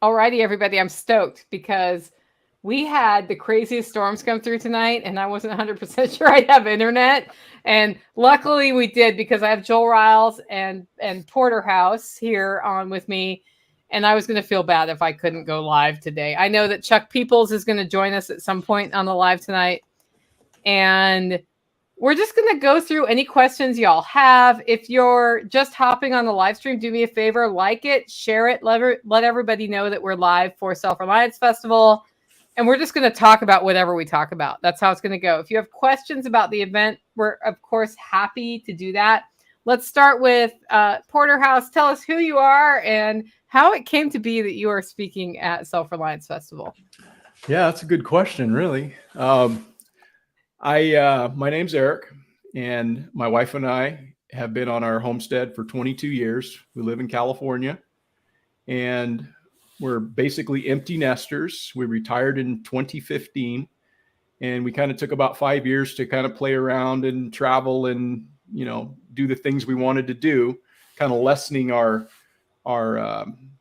Alrighty, everybody. I'm stoked because we had the craziest storms come through tonight, and I wasn't 100% sure I'd have internet. And luckily we did because I have Joel Riles and Porterhouse here on with me. And I was going to feel bad if I couldn't go live today. I know that Chuck Peoples is going to join us at some point on the live tonight. And we're just going to go through any questions y'all have. If you're just hopping on the live stream, do me a favor, like it, share it, let everybody know that we're live for Self Reliance Festival. And we're just going to talk about whatever we talk about. That's how it's going to go. If you have questions about the event, we're, of course, happy to do that. Let's start with Porterhouse. Tell us who you are and how it came to be that you are speaking at Self Reliance Festival. Yeah, that's a good question, really. My name's Eric, and my wife and I have been on our homestead for 22 years. We live in California, and we're basically empty nesters. We retired in 2015, and we kind of took about 5 years to kind of play around and travel and, do the things we wanted to do, kind of lessening our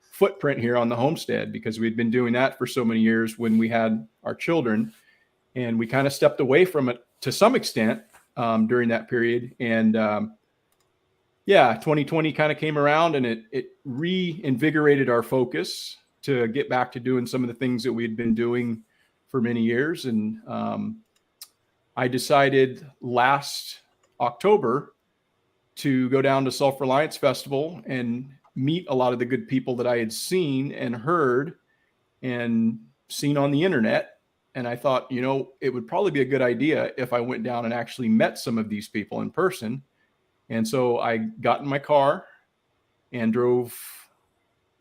footprint here on the homestead because we'd been doing that for so many years when we had our children. And we kind of stepped away from it to some extent during that period. And 2020 kind of came around and it reinvigorated our focus to get back to doing some of the things that we'd been doing for many years. And I decided last October to go down to Self Reliance Festival and meet a lot of the good people that I had seen and heard and seen on the internet. And I thought, it would probably be a good idea if I went down and actually met some of these people in person. And so I got in my car and drove,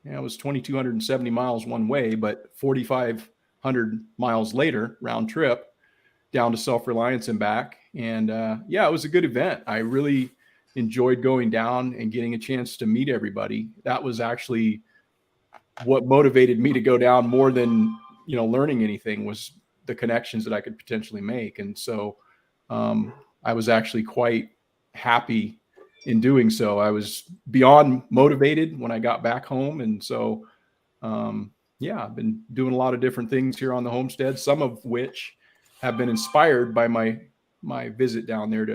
it was 2,270 miles one way, but 4,500 miles later, round trip, down to Self Reliance and back. And it was a good event. I really enjoyed going down and getting a chance to meet everybody. That was actually what motivated me to go down more than, learning anything, was the connections that I could potentially make. And so I was actually quite happy in doing so. I was beyond motivated when I got back home. And so, I've been doing a lot of different things here on the homestead, some of which have been inspired by my visit down there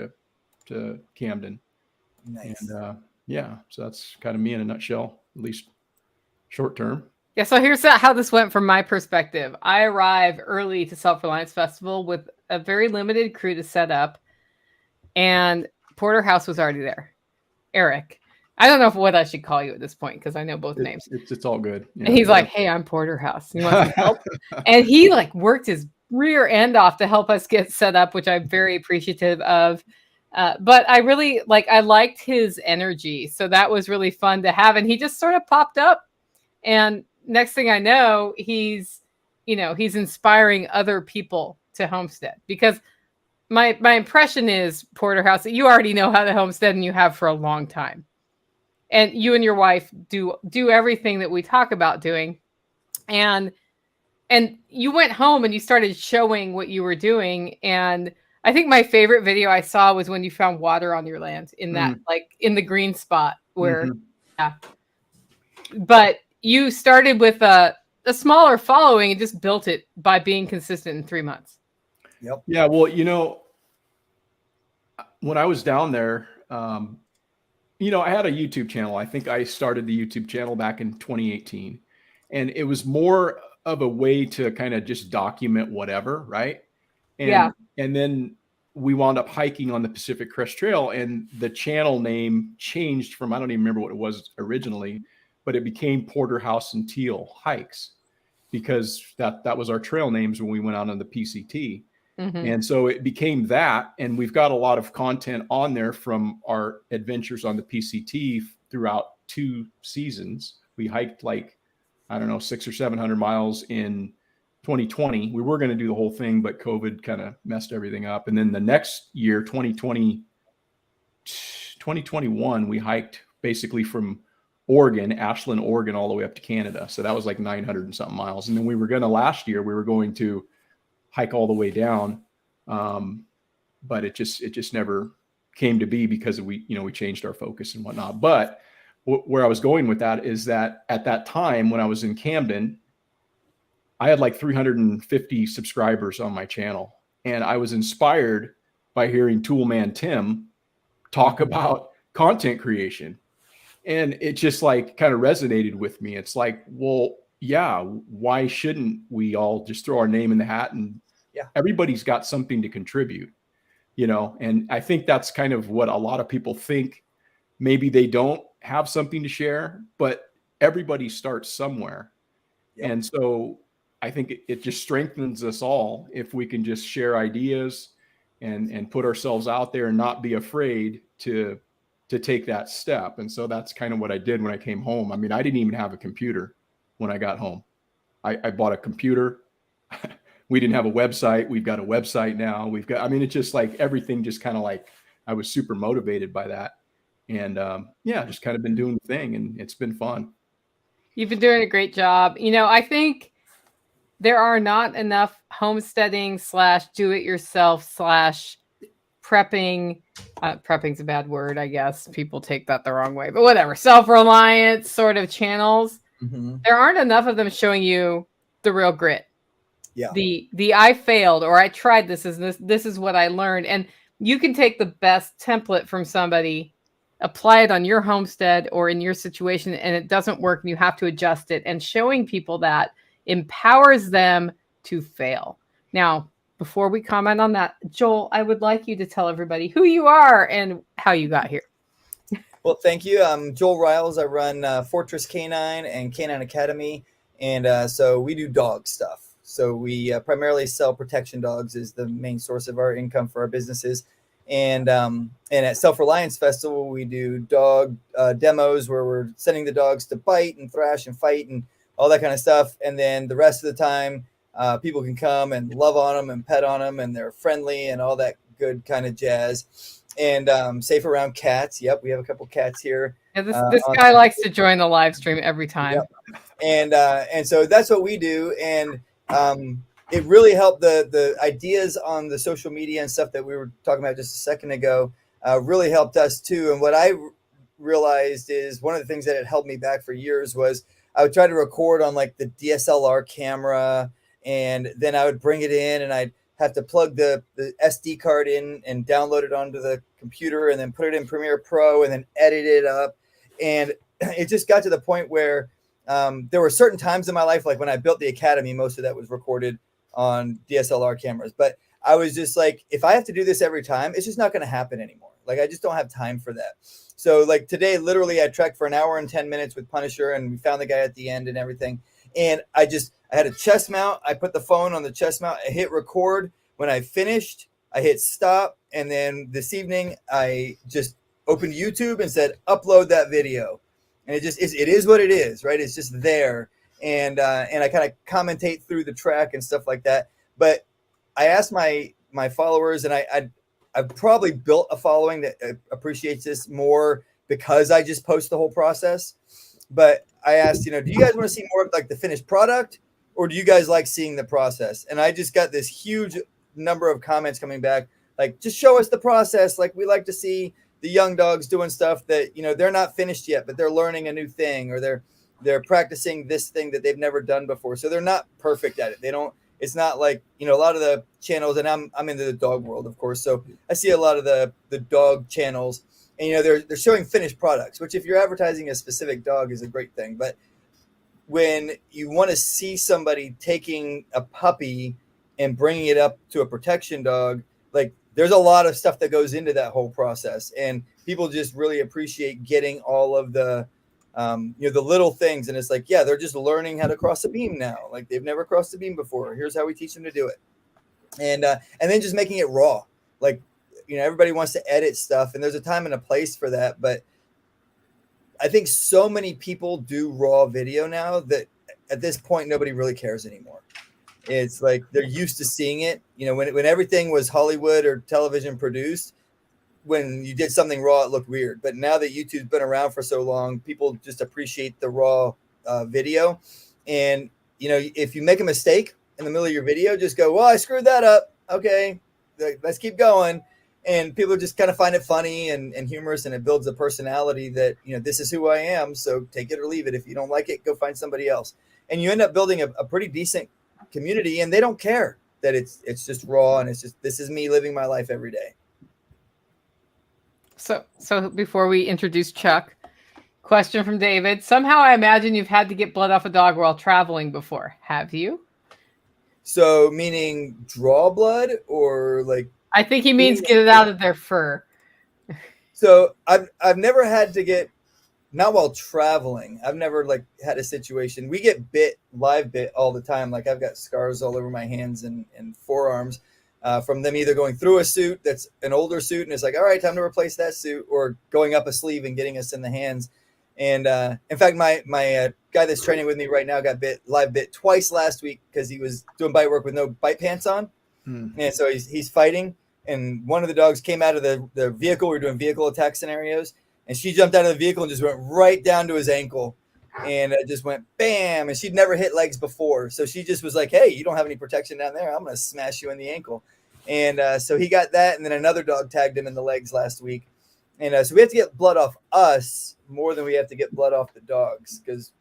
to Camden. Nice. And so that's kind of me in a nutshell, at least short term. Yeah, so here's how this went from my perspective. I arrived early to Self Reliance Festival with a very limited crew to set up, and Porterhouse was already there. Eric. I don't know what I should call you at this point because I know both names. It's all good. Yeah, and he's like, "Hey, I'm Porterhouse. You want some help?" And he worked his rear end off to help us get set up, which I'm very appreciative of. But I really I liked his energy. So that was really fun to have. And he just sort of popped up. And next thing I know, he's inspiring other people to homestead. Because my impression is, Porterhouse, that you already know how to homestead and you have for a long time. And you and your wife do everything that we talk about doing. And you went home and you started showing what you were doing. And I think my favorite video I saw was when you found water on your land in that, in the green spot where, But you started with a smaller following and just built it by being consistent in 3 months. Yep. Yeah. Well, when I was down there, I had a YouTube channel. I think I started the YouTube channel back in 2018, and it was more of a way to kind of just document whatever. Right. And then we wound up hiking on the Pacific Crest Trail, and the channel name changed from, I don't even remember what it was originally, but it became Porterhouse and Teal Hikes because that was our trail names when we went out on the PCT. Mm-hmm. And so it became that. And we've got a lot of content on there from our adventures on the PCT throughout 2 seasons. We hiked 600 or 700 miles in 2020. We were going to do the whole thing, but COVID kind of messed everything up. And then the next year, 2021, we hiked basically from Oregon, Ashland, Oregon, all the way up to Canada. So that was 900 and something miles. And then last year, we were going to hike all the way down. But it just never came to be because we changed our focus and whatnot. But where I was going with that is that at that time when I was in Camden, I had like 350 subscribers on my channel. And I was inspired by hearing Toolman Tim talk about content creation. And it just like kind of resonated with me. It's like, well, yeah, why shouldn't we all just throw our name in the hat? And everybody's got something to contribute, you know? And I think that's kind of what a lot of people think. Maybe they don't have something to share, but everybody starts somewhere. Yep. And so I think it just strengthens us all if we can just share ideas and put ourselves out there and not be afraid to take that step. And so that's kind of what I did when I came home. I mean, I didn't even have a computer when I got home. I bought a computer. We didn't have a website. We've got a website now. I mean, it's just like everything just kind of like, I was super motivated by that. And just kind of been doing the thing, and it's been fun. You've been doing a great job. You know, I think there are not enough homesteading / do-it-yourself / prepping. Prepping's a bad word, I guess. People take that the wrong way, but whatever. Self-reliance sort of channels. Mm-hmm. There aren't enough of them showing you the real grit. Yeah. The I failed or I tried this is what I learned. And you can take the best template from somebody, apply it on your homestead or in your situation, and it doesn't work and you have to adjust it. And showing people that empowers them to fail. Now, before we comment on that, Joel, I would like you to tell everybody who you are and how you got here. Well, thank you. I'm Joel Riles. I run Fortress Canine and Canine Academy. And so we do dog stuff. So we primarily sell protection dogs is the main source of our income for our businesses. And at Self Reliance Festival, we do dog demos where we're sending the dogs to bite and thrash and fight and all that kind of stuff. And then the rest of the time, people can come and love on them and pet on them, and they're friendly and all that good kind of jazz. And safe around cats. Yep, we have a couple cats here. Yeah, this guy likes to join the live stream every time. Yep. And so that's what we do. And it really helped the ideas on the social media and stuff that we were talking about just a second ago really helped us too. And what I realized is one of the things that had held me back for years was I would try to record on like the DSLR camera, and then I would bring it in and I'd have to plug the SD card in and download it onto the computer and then put it in Premiere Pro and then edit it up. And it just got to the point where there were certain times in my life, like when I built the academy, most of that was recorded on DSLR cameras. But I was just like, if I have to do this every time, it's just not going to happen anymore. Like, I just don't have time for that. So like today, literally I trekked for an hour and 10 minutes with Punisher, and we found the guy at the end and everything. And I had a chest mount. I put the phone on the chest mount. I hit record. When I finished, I hit stop. And then this evening I just opened YouTube and said, upload that video. And it is what it is, right? It's just there. And I kind of commentate through the track and stuff like that. But I asked my followers, and I've probably built a following that appreciates this more because I just post the whole process. But I asked, do you guys want to see more of like the finished product, or do you guys like seeing the process? And I just got this huge number of comments coming back, like, just show us the process. Like, we like to see the young dogs doing stuff that, they're not finished yet, but they're learning a new thing, or they're practicing this thing that they've never done before. So they're not perfect at it. It's not like, a lot of the channels, and I'm into the dog world, of course. So I see a lot of the dog channels, and, they're showing finished products, which if you're advertising a specific dog is a great thing. But when you want to see somebody taking a puppy and bringing it up to a protection dog, like, there's a lot of stuff that goes into that whole process, and people just really appreciate getting all of the little things. And it's like, yeah, they're just learning how to cross a beam now. Like, they've never crossed a beam before. Here's how we teach them to do it. And then just making it raw. Like, everybody wants to edit stuff, and there's a time and a place for that. But I think so many people do raw video now that at this point, nobody really cares anymore. It's like they're used to seeing it. When everything was Hollywood or television produced, when you did something raw, it looked weird. But now that YouTube's been around for so long, people just appreciate the raw video. And, if you make a mistake in the middle of your video, just go, well, I screwed that up. Okay, let's keep going. and people just kind of find it funny and humorous, and it builds a personality that, this is who I am. So take it or leave it. If you don't like it, go find somebody else. And you end up building a pretty decent community, and they don't care that it's just raw, and it's just, this is me living my life every day. So before we introduce Chuck, question from David. Somehow I imagine you've had to get blood off a dog while traveling before. Have you? So meaning draw blood, or like? I think he means get it out of their fur. So I've never had to get, not while traveling. I've never had a situation. We get live bit all the time. Like I've got scars all over my hands and forearms from them either going through a suit that's an older suit and it's like, all right, time to replace that suit, or going up a sleeve and getting us in the hands. And in fact, my guy that's training with me right now got live bit twice last week because he was doing bite work with no bite pants on. And so he's fighting. And one of the dogs came out of the vehicle. We were doing vehicle attack scenarios. And she jumped out of the vehicle and just went right down to his ankle. And it just went bam. And she'd never hit legs before. So she just was like, hey, you don't have any protection down there. I'm going to smash you in the ankle. And so he got that. And then another dog tagged him in the legs last week. And so we have to get blood off us more than we have to get blood off the dogs. Because,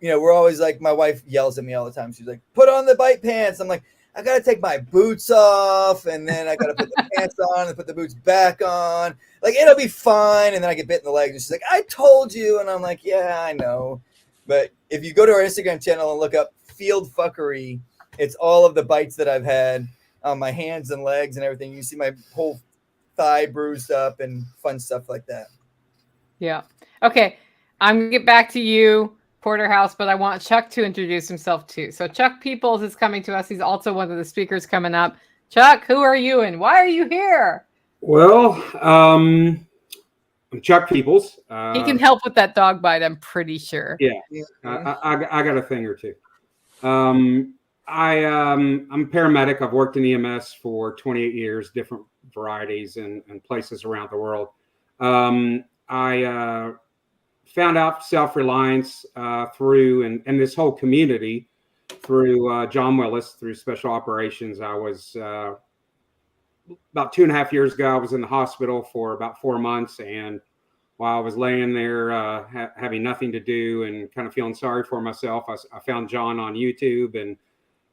we're always like, my wife yells at me all the time. She's like, put on the bite pants. I'm like, I got to take my boots off, and then I got to put the pants on and put the boots back on. Like, it'll be fine. And then I get bit in the leg. And she's like, I told you. And I'm like, yeah, I know. But if you go to our Instagram channel and look up Field Fuckery, it's all of the bites that I've had on my hands and legs and everything. You see my whole thigh bruised up and fun stuff like that. Yeah. Okay. I'm going to get back to you, Porterhouse, but I want Chuck to introduce himself too. So Chuck Peoples is coming to us. He's also one of the speakers coming up. Chuck, who are you and why are you here? Well, I'm Chuck Peoples. He can help with that dog bite, I'm pretty sure. Yeah. I got a thing or two. I'm a paramedic. I've worked in EMS for 28 years, different varieties and places around the world. I found out Self Reliance through and this whole community through John Willis, through Special Operations. I was about 2.5 years ago. I was in the hospital for about 4 months, and while I was laying there having nothing to do and kind of feeling sorry for myself, I found John on YouTube, and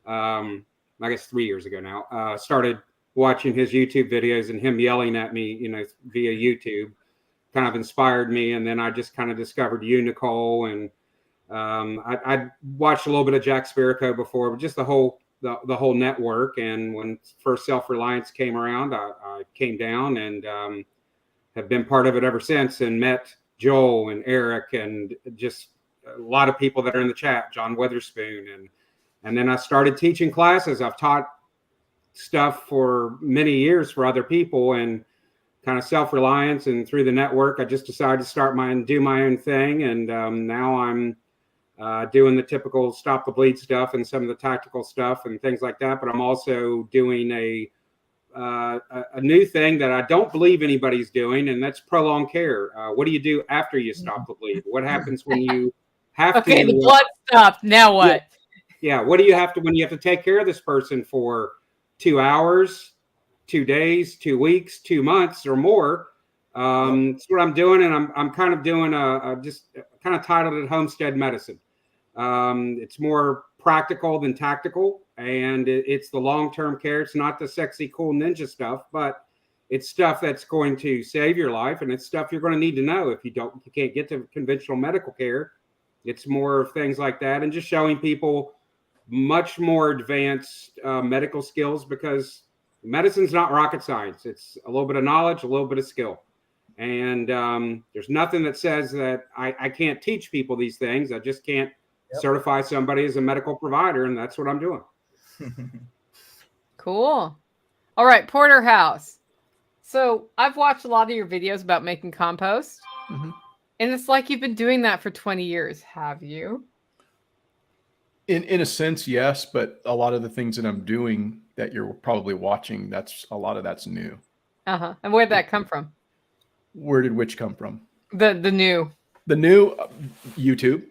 I guess 3 years ago now, started watching his YouTube videos, and him yelling at me, via YouTube, kind of inspired me. And then I just kind of discovered you, Nicole, and I watched a little bit of Jack Spirico before, but just the whole network. And when first Self Reliance came around, I came down and have been part of it ever since, and met Joel and Eric and just a lot of people that are in the chat, John Witherspoon, and then I started teaching classes. I've taught stuff for many years for other people, and kind of Self Reliance, and through the network, I just decided to do my own thing. And now I'm doing the typical stop the bleed stuff and some of the tactical stuff and things like that. But I'm also doing a new thing that I don't believe anybody's doing, and that's prolonged care. What do you do after you stop the bleed? What happens when you have to? Okay, the blood stopped. Now what? Yeah. What do you have to, when you have to take care of this person for 2 hours, 2 days, 2 weeks, 2 months or more? That's what I'm doing. And I'm kind of doing just kind of titled it Homestead Medicine. It's more practical than tactical, and it's the long-term care. It's not the sexy, cool ninja stuff, but it's stuff that's going to save your life, and it's stuff you're going to need to know if you can't get to conventional medical care. It's more of things like that, and just showing people much more advanced medical skills, because medicine's not rocket science. It's a little bit of knowledge, a little bit of skill. And there's nothing that says that I can't teach people these things. I just can't certify somebody as a medical provider, and that's what I'm doing. Cool. All right, Porterhouse. So I've watched a lot of your videos about making compost, and it's like you've been doing that for 20 years. Have you? In a sense, yes, but a lot of the things that I'm doing that you're probably watching, a lot of that's new. And where'd that come from? Where did which come from? The new YouTube.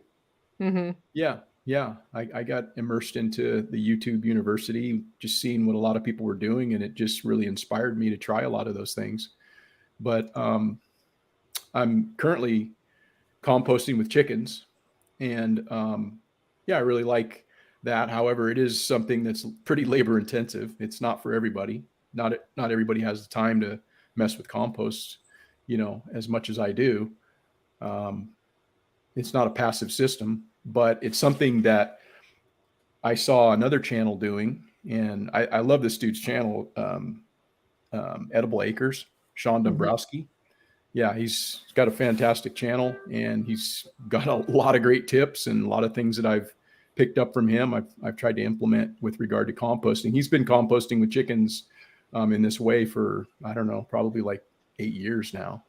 Yeah. Yeah, I got immersed into the YouTube university, just seeing what a lot of people were doing, and it just really inspired me to try a lot of those things. But I'm currently composting with chickens, and yeah, I really like that. However, it is something that's pretty labor intensive. It's not for everybody. Not everybody has the time to mess with compost, as much as I do. Um, it's not a passive system, but it's something that I saw another channel doing, and I love this dude's channel, Edible Acres, Sean Mhm. Dombrowski. Yeah, he's got a fantastic channel, and he's got a lot of great tips and a lot of things that I've picked up from him. I've tried to implement with regard to composting. He's been composting with chickens in this way for, I don't know, probably like 8 years now.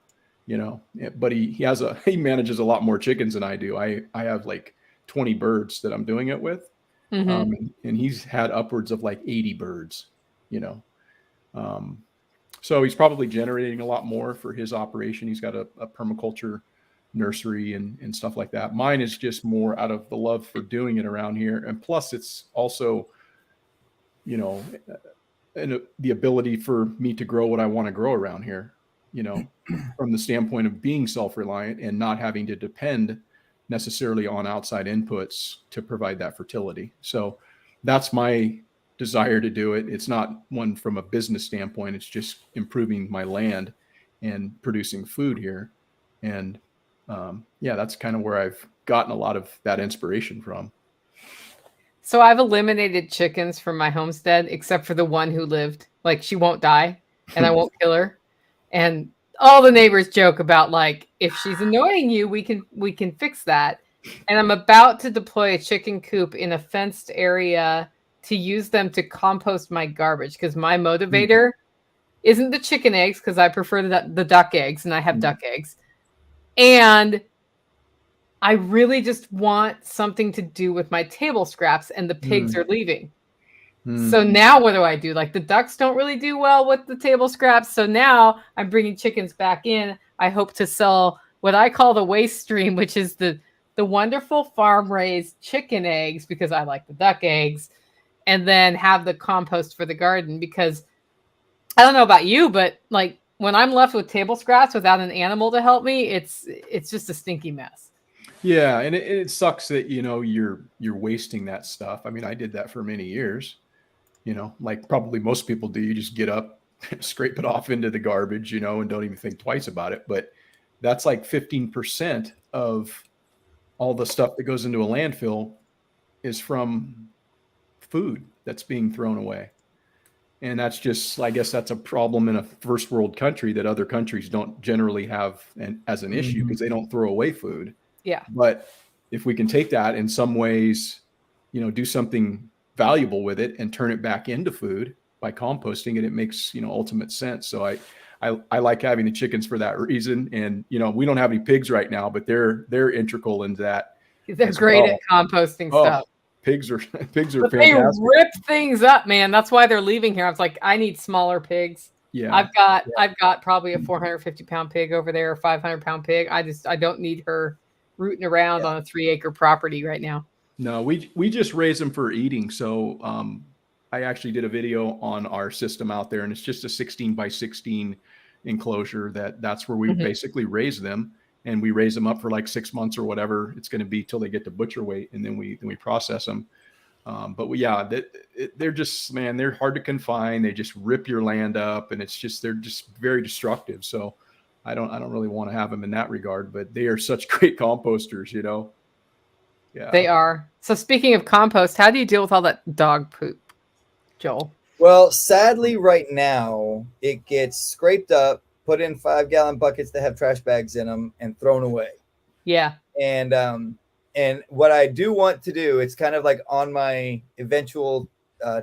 But he manages a lot more chickens than I do. I have like 20 birds that I'm doing it with, Mhm. and he's had upwards of like 80 birds. You know, um, so he's probably generating a lot more for his operation. He's got a permaculture nursery and stuff like that. Mine is just more out of the love for doing it around here. And plus it's also, you know, and the ability for me to grow what I want to grow around here, from the standpoint of being self-reliant and not having to depend necessarily on outside inputs to provide that fertility. So that's my desire to do it. It's not one from a business standpoint. It's just improving my land and producing food here. And yeah, that's kind of where I've gotten a lot of that inspiration from. So I've eliminated chickens from my homestead, except for the one who lived. Like, she won't die, and I won't kill her. And all the neighbors joke about, like, if she's annoying you, we can fix that. And I'm about to deploy a chicken coop in a fenced area to use them to compost my garbage, because my motivator isn't the chicken eggs, because I prefer the duck eggs, and I have duck eggs. And I really just want something to do with my table scraps, and the pigs are leaving. So now what do? Like, the ducks don't really do well with the table scraps. So now I'm bringing chickens back in. I hope to sell what I call the waste stream, which is the wonderful farm raised chicken eggs, because I like the duck eggs, and then have the compost for the garden. Because I don't know about you, but like, when I'm left with table scraps without an animal to help me, it's just a stinky mess. Yeah, and it sucks that you're wasting that stuff. I mean, I did that for many years. Like probably most people do. You just get up, scrape it off into the garbage, and don't even think twice about it. But that's like 15% of all the stuff that goes into a landfill is from food that's being thrown away. And that's just, I guess that's a problem in a first world country that other countries don't generally have as an issue, because they don't throw away food. Yeah. But if we can take that in some ways, do something valuable with it and turn it back into food by composting it, it makes, ultimate sense. So I like having the chickens for that reason. And, we don't have any pigs right now, but they're integral into that. They're great at composting stuff. Pigs are But fantastic. they rip things up, man. That's why they're leaving here. I was like, I need smaller pigs. Yeah. I've got probably a 450-pound pig over there, a 500-pound pig. I don't need her rooting around on a 3-acre property right now. No, we just raise them for eating. So I actually did a video on our system out there, and it's just a 16 by 16 enclosure that's where we basically raise them, and we raise them up for like 6 months or whatever it's going to be till they get to butcher weight, and then we process them. They're just, man, they're hard to confine. They just rip your land up, and they're just very destructive. So I don't really want to have them in that regard, but they are such great composters, Yeah. They are. So speaking of compost, how do you deal with all that dog poop, Joel? Well, sadly, right now it gets scraped up, put in 5-gallon buckets that have trash bags in them, and thrown away. Yeah. And what I do want to do, it's kind of like on my eventual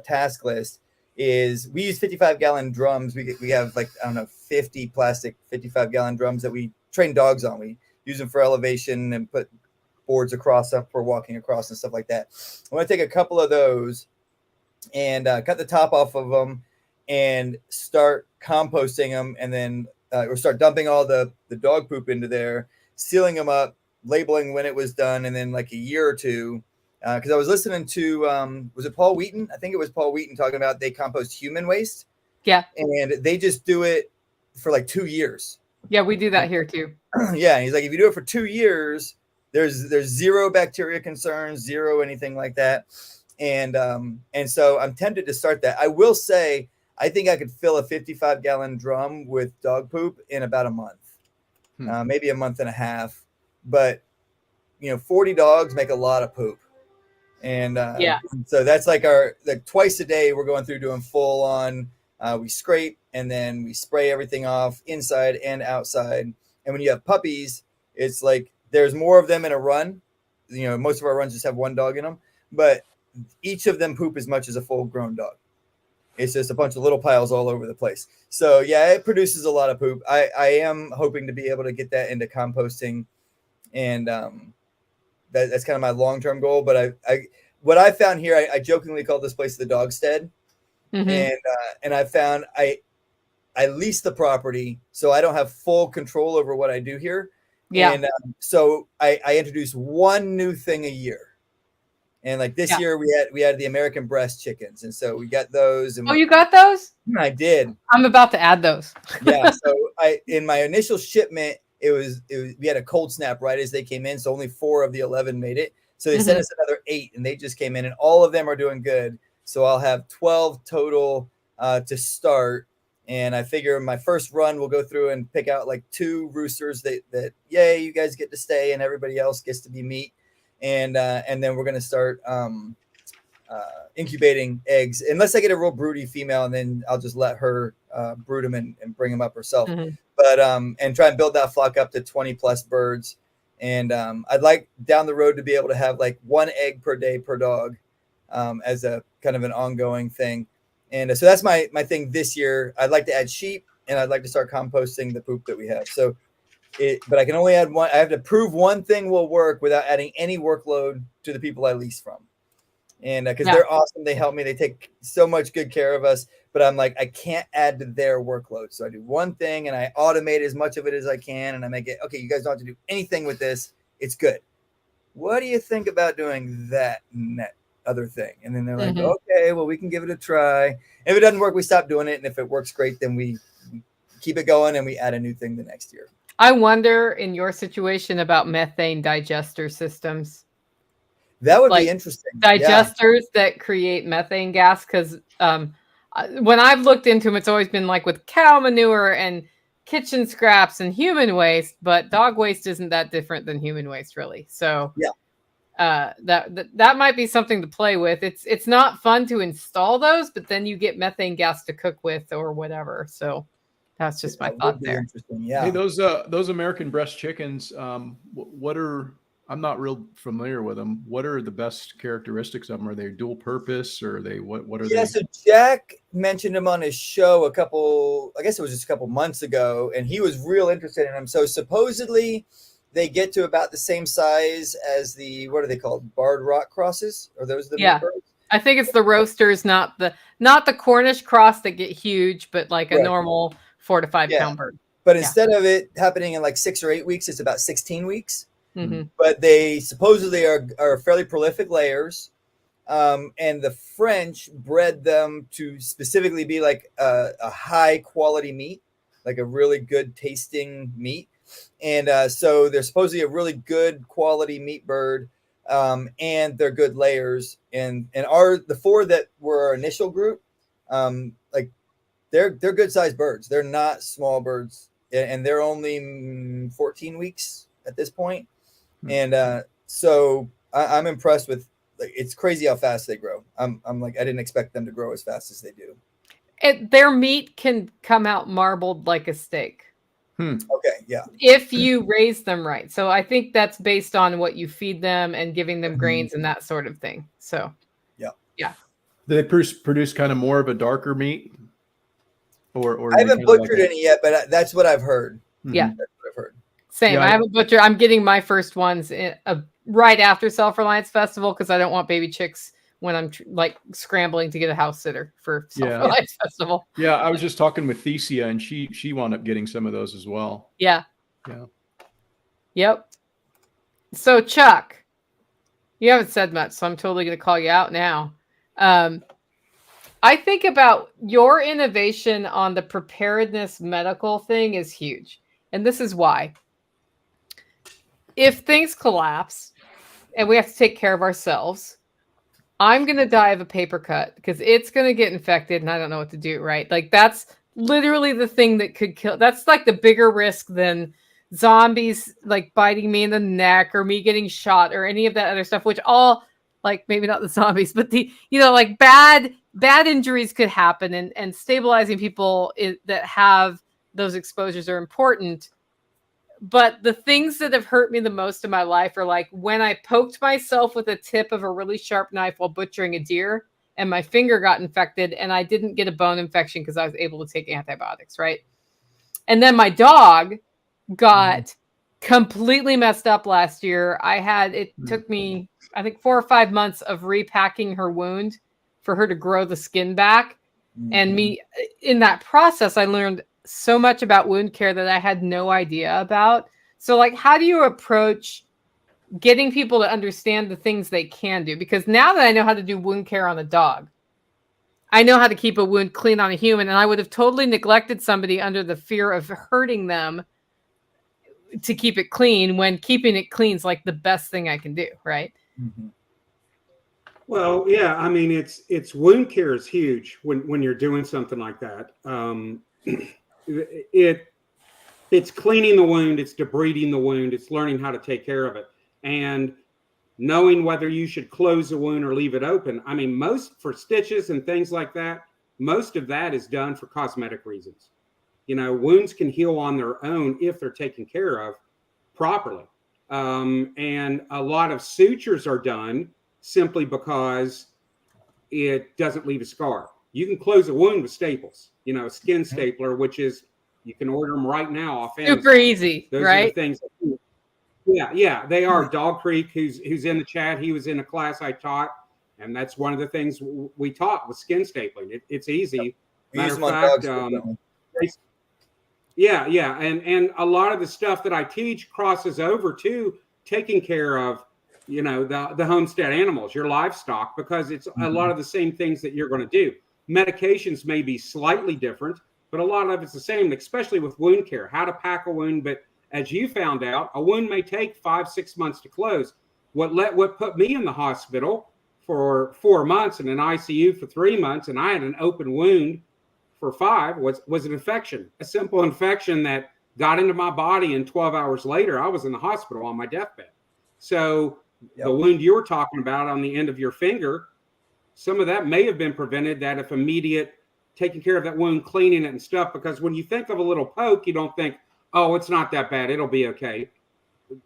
task list, is we use 55-gallon drums. We have, like, I don't know, 50 plastic 55-gallon drums that we train dogs on. We use them for elevation and put boards across up for walking across and stuff like that. I'm going to take a couple of those and cut the top off of them and start composting them, and then or start dumping all the dog poop into there, sealing them up, labeling when it was done, and then like a year or two, because I was listening to was it Paul Wheaton? I think it was Paul Wheaton talking about they compost human waste. Yeah. And they just do it for like 2 years. Yeah, we do that here too. Yeah, and he's like, if you do it for 2 years, there's zero bacteria concerns, zero anything like that. And so I'm tempted to start that. I will say, I think I could fill a 55-gallon drum with dog poop in about a month, maybe a month and a half. But 40 dogs make a lot of poop, and so that's like twice a day we're going through doing full on. We scrape and then we spray everything off inside and outside. And when you have puppies, it's like there's more of them in a run. Most of our runs just have one dog in them, but each of them poop as much as a full-grown dog. It's just a bunch of little piles all over the place. So yeah, it produces a lot of poop. I am hoping to be able to get that into composting, and that's kind of my long-term goal. But what I found here, I jokingly called this place the Dogstead. Mm-hmm. And I found I lease the property, so I don't have full control over what I do here. Yeah. And so I introduce one new thing a year. And like this year we had the American breast chickens, and so we got those. And you got those? I did. I'm about to add those. Yeah. So in my initial shipment, it was we had a cold snap right as they came in, so only 4 of the 11 made it. So they sent us another 8, and they just came in, and all of them are doing good. So I'll have 12 total to start. And I figure my first run will go through and pick out like 2 roosters that yay, you guys get to stay, and everybody else gets to be meat. And then we're going to start incubating eggs, unless I get a real broody female, and then I'll just let her brood them and bring them up herself. But and try and build that flock up to 20 plus birds. And I'd like down the road to be able to have like 1 egg per day per dog as a kind of an ongoing thing. And so that's my thing this year. I'd like to add sheep, and I'd like to start composting the poop that we have. So but I can only add one. I have to prove one thing will work without adding any workload to the people I lease from. And because they're awesome, they help me. They take so much good care of us. But I'm like, I can't add to their workload. So I do one thing, and I automate as much of it as I can. And I make it, okay, you guys don't have to do anything with this. It's good. What do you think about doing that other thing? And then they're like, okay, well, we can give it a try. If it doesn't work, we stop doing it. And if it works great, then we keep it going and we add a new thing the next year. I wonder in your situation about methane digester systems. That would be interesting. Digesters that create methane gas, because when I've looked into them, it's always been like with cow manure and kitchen scraps and human waste, but dog waste isn't that different than human waste, really. So that might be something to play with. It's not fun to install those, but then you get methane gas to cook with or whatever. So that's just my thought there. Yeah. Hey, those American breast chickens, I'm not real familiar with them. What are the best characteristics of them? Are they dual purpose, or are they what are they? Yeah, so Jack mentioned them on his show a couple months ago, and he was real interested in them. So supposedly they get to about the same size as what are they called? Barred rock crosses? Are those the birds? I think it's the roasters, not the Cornish cross that get huge, but like a normal 4 to 5 pound bird. But instead of it happening in like 6 or 8 weeks, it's about 16 weeks. But they supposedly are fairly prolific layers. And the French bred them to specifically be like a high quality meat, like a really good tasting meat. And so they're supposedly a really good quality meat bird. And they're good layers. And the 4 that were our initial group, like they're good sized birds. They're not small birds, and they're only 14 weeks at this point. And so I'm impressed with, like, it's crazy how fast they grow. I'm like, I didn't expect them to grow as fast as they do. Their meat can come out marbled like a steak. Okay, yeah. If you raise them right. So I think that's based on what you feed them and giving them grains and that sort of thing. So yeah. Do they produce kind of more of a darker meat? Or I haven't butchered any yet, but that's what I've heard. Yeah. That's what I've heard. Same. I haven't butchered. I'm getting my first ones right after Self Reliance Festival, because I don't want baby chicks when I'm like scrambling to get a house sitter for Self Reliance Festival. Yeah, I was just talking with Thesia, and she wound up getting some of those as well. Yeah. Yep. So Chuck, You haven't said much, so I'm totally going to call you out now. I think about your innovation on the preparedness medical thing is huge. And this is why. If things collapse and we have to take care of ourselves, I'm going to die of a paper cut because it's going to get infected and I don't know what to do, right? Like that's literally the thing that could kill. That's like the bigger risk than zombies like biting me in the neck or me getting shot or any of that other stuff, which all like maybe not the zombies, but the, like bad injuries could happen, and stabilizing people that have those exposures are important. But the things that have hurt me the most in my life are like when I poked myself with the tip of a really sharp knife while butchering a deer and my finger got infected and I didn't get a bone infection because I was able to take antibiotics, right? And then my dog got completely messed up last year. It took me, I think, 4 or 5 months of repacking her wound for her to grow the skin back. And in that process, I learned so much about wound care that I had no idea about. So like, how do you approach getting people to understand the things they can do? Because now that I know how to do wound care on a dog, I know how to keep a wound clean on a human. And I would have totally neglected somebody under the fear of hurting them to keep it clean, when keeping it clean is like the best thing I can do. Right. Mm-hmm. Well, yeah, I mean, it's wound care is huge when you're doing something like that. It's cleaning the wound, it's debriding the wound, it's learning how to take care of it, and knowing whether you should close the wound or leave it open. I mean, most for stitches and things like that, most of that is done for cosmetic reasons. Wounds can heal on their own if they're taken care of properly. And a lot of sutures are done simply because it doesn't leave a scar. You can close a wound with staples, a skin stapler, which is, you can order them right now off Amazon. Super easy, Those right? are the things. Yeah, they are. Dog Creek, who's in the chat, he was in a class I taught, and that's one of the things we taught was skin stapling. It's easy. Matter of fact, and a lot of the stuff that I teach crosses over to taking care of the homestead animals, your livestock, because it's a lot of the same things that you're going to do. Medications may be slightly different, but a lot of it's the same, especially with wound care, how to pack a wound. But as you found out, a wound may take 5-6 months to close. What put me in the hospital for 4 months and in ICU for 3 months, and I had an open wound for 5, was an infection, a simple infection that got into my body, and 12 hours later, I was in the hospital on my deathbed. So the wound you were talking about on the end of your finger, some of that may have been prevented, that if immediate taking care of that wound, cleaning it and stuff, because when you think of a little poke, you don't think, oh, it's not that bad, it'll be okay.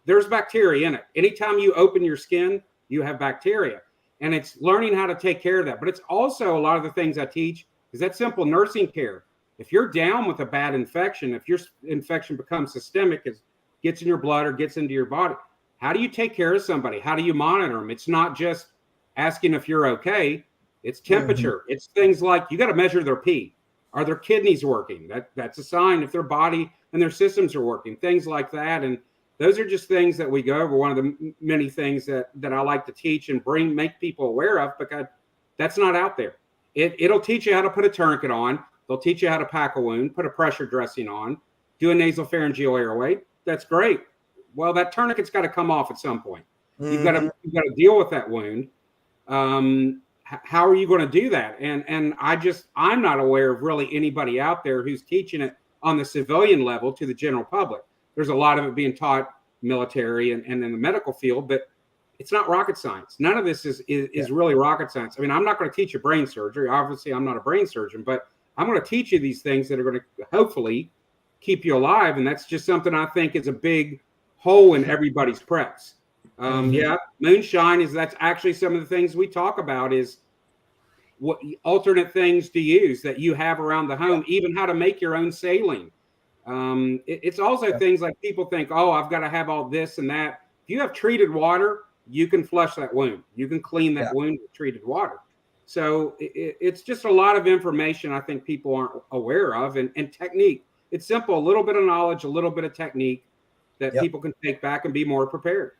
There's bacteria in it. Anytime you open your skin, you have bacteria, and it's learning how to take care of that. But it's also a lot of the things I teach is that simple nursing care. If you're down with a bad infection, if your infection becomes systemic, it gets in your blood or gets into your body, how do you take care of somebody? How do you monitor them? It's not just asking if you're okay. It's temperature. It's things like you got to measure their pee. Are their kidneys working? That's a sign if their body and their systems are working. Things like that. And those are just things that we go over. One of the many things that I like to teach and make people aware of, because that's not out there. It'll teach you how to put a tourniquet on. They'll teach you how to pack a wound, put a pressure dressing on, do a nasopharyngeal airway. That's great. Well, that tourniquet's got to come off at some point. You've got to deal with that wound. How are you going to do that? And I'm not aware of really anybody out there who's teaching it on the civilian level to the general public. There's a lot of it being taught military and in the medical field, but it's not rocket science. None of this is really rocket science. I mean, I'm not going to teach you brain surgery. Obviously, I'm not a brain surgeon, but I'm going to teach you these things that are going to hopefully keep you alive. And that's just something I think is a big hole in everybody's preps. Moonshine that's actually some of the things we talk about is what alternate things to use that you have around the home, even how to make your own saline. It's also things like people think, oh, I've got to have all this and that. If you have treated water, you can flush that wound. You can clean that wound with treated water. So it's just a lot of information I think people aren't aware of, and technique. It's simple, a little bit of knowledge, a little bit of technique that people can take back and be more prepared.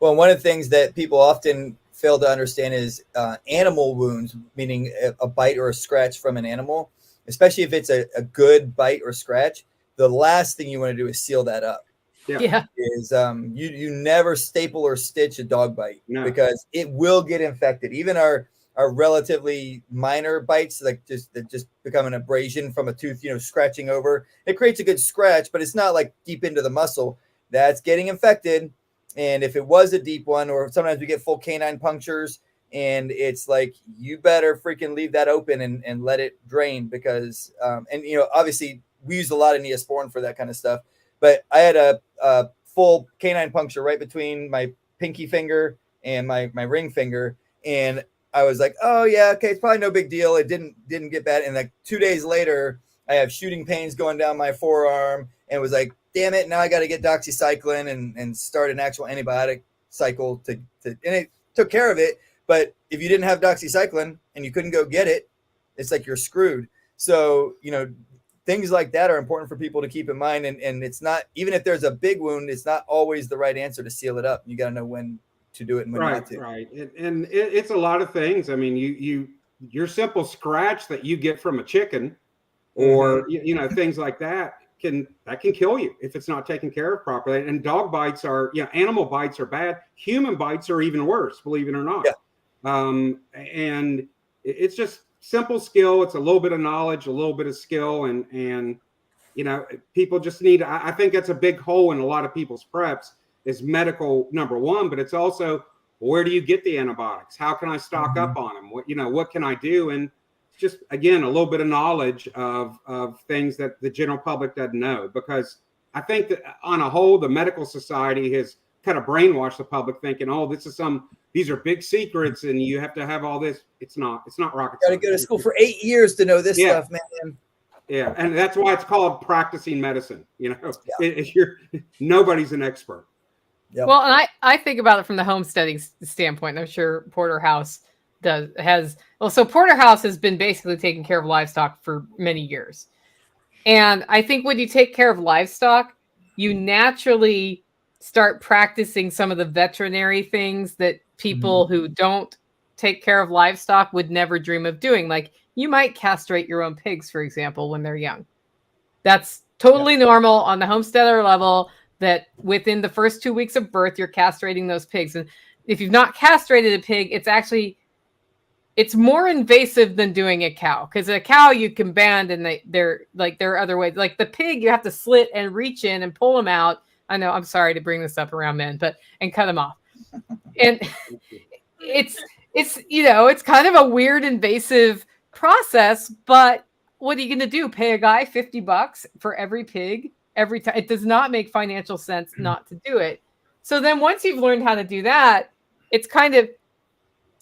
Well, one of the things that people often fail to understand is animal wounds, meaning a bite or a scratch from an animal, especially if it's a good bite or scratch. The last thing you want to do is seal that up. Yeah. Is you never staple or stitch a dog bite because it will get infected. Even our relatively minor bites, like just become an abrasion from a tooth, scratching over. It creates a good scratch, but it's not like deep into the muscle. That's getting infected. And if it was a deep one, or sometimes we get full canine punctures, and it's like, you better freaking leave that open and let it drain because, obviously we use a lot of Neosporin for that kind of stuff. But I had a full canine puncture right between my pinky finger and my ring finger. And I was like, oh yeah, okay, it's probably no big deal. It didn't get bad. And like 2 days later, I have shooting pains going down my forearm, and was like, damn it, now I got to get doxycycline and start an actual antibiotic cycle and it took care of it. But if you didn't have doxycycline and you couldn't go get it, it's like you're screwed. So, things like that are important for people to keep in mind. And it's not, even if there's a big wound, it's not always the right answer to seal it up. You got to know when to do it and when not to. Right. And it's a lot of things. I mean, your simple scratch that you get from a chicken or, things like that can kill you if it's not taken care of properly. And dog bites are, animal bites are bad. Human bites are even worse, believe it or not. Yeah. And it's just simple skill. It's a little bit of knowledge, a little bit of skill. And people just need, I think that's a big hole in a lot of people's preps is medical, number one, but it's also, where do you get the antibiotics? How can I stock up on them? What can I do? And just, again, a little bit of knowledge of things that the general public doesn't know, because I think that on a whole, the medical society has kind of brainwashed the public thinking, oh, these are big secrets and you have to have all this. It's not rocket science. Got to go to school for 8 years to know this stuff, man. Yeah. And that's why it's called practicing medicine. Nobody's an expert. Yep. Well, and I think about it from the homesteading standpoint. I'm sure Porterhouse so Porterhouse has been basically taking care of livestock for many years. And I think when you take care of livestock, you naturally start practicing some of the veterinary things that people who don't take care of livestock would never dream of doing. Like, you might castrate your own pigs, for example, when they're young. That's totally normal on the homesteader level, that within the first 2 weeks of birth, you're castrating those pigs. And if you've not castrated a pig, it's more invasive than doing a cow, because a cow you can band and there are other ways. Like the pig, you have to slit and reach in and pull them out. I know, I'm sorry to bring this up around men, and cut them off. And it's kind of a weird, invasive process, but what are you going to do? Pay a guy $50 for every pig every time? It does not make financial sense not to do it. So then once you've learned how to do that, it's kind of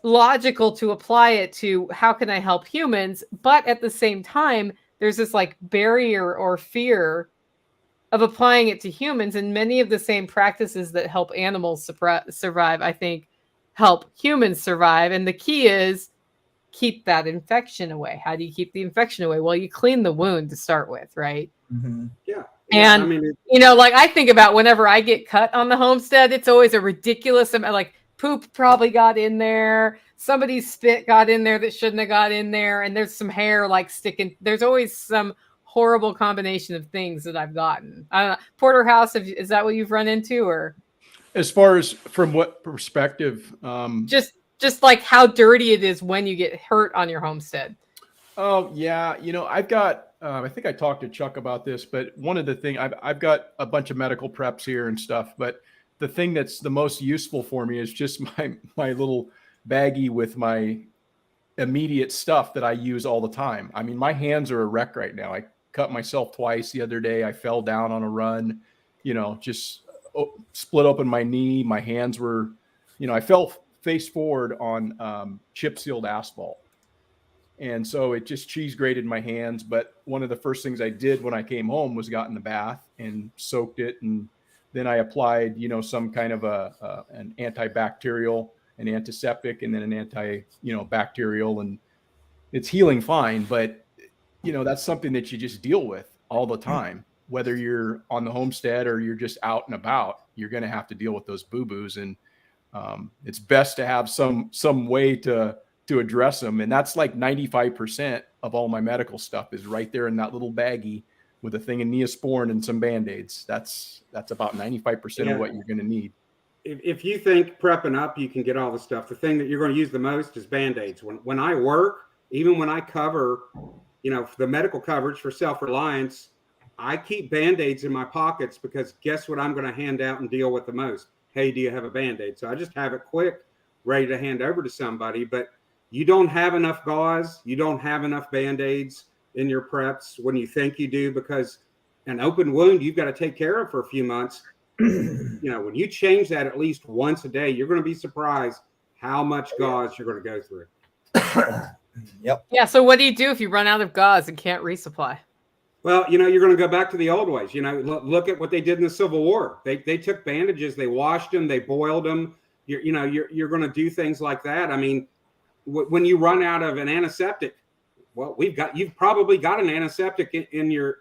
logical to apply it to how can I help humans? But at the same time, there's this like barrier or fear of applying it to humans, and many of the same practices that help animals survive, I think, help humans survive. And the key is keep that infection away. How do you keep the infection away? Well, you clean the wound to start with, right? Mm-hmm. Yeah. And, like I think about whenever I get cut on the homestead, it's always a ridiculous amount, like poop probably got in there. Somebody's spit got in there that shouldn't have got in there. And there's some hair like sticking. There's always some horrible combination of things that I've gotten. I don't know. Porterhouse, is that what you've run into, or? As far as from what perspective? Just like how dirty it is when you get hurt on your homestead. Oh yeah. I've got, I think I talked to Chuck about this, but one of the things, I've got a bunch of medical preps here and stuff, but the thing that's the most useful for me is just my little baggie with my immediate stuff that I use all the time. I mean, my hands are a wreck right now. I cut myself twice the other day. I fell down on a run, just split open my knee. My hands were, I fell face forward on chip sealed asphalt. And so it just cheese grated my hands. But one of the first things I did when I came home was got in the bath and soaked it. And then I applied, some kind of an antibacterial, an antiseptic, and then an bacterial, and it's healing fine. But, that's something that you just deal with all the time, whether you're on the homestead or you're just out and about. You're going to have to deal with those boo-boos. And it's best to have some way to address them. And that's like 95% of all my medical stuff is right there in that little baggie with a thing of Neosporin and some Band-Aids. That's about 95% of what you're going to need. If you think prepping up, you can get all the stuff. The thing that you're going to use the most is Band-Aids. When I work, even when I cover, for the medical coverage for Self Reliance, I keep Band-Aids in my pockets because guess what I'm going to hand out and deal with the most? Hey, do you have a Band-Aid? So I just have it quick, ready to hand over to somebody. But you don't have enough gauze. You don't have enough Band-Aids in your preps when you think you do, because an open wound you've got to take care of for a few months. When you change that at least once a day, you're going to be surprised how much gauze you're going to go through. Yep. Yeah. So what do you do if you run out of gauze and can't resupply? Well, you're going to go back to the old ways. Look at what they did in the Civil War. They took bandages, they washed them, they boiled them. You're going to do things like that. I mean, when you run out of an antiseptic, well, you've probably got an antiseptic in your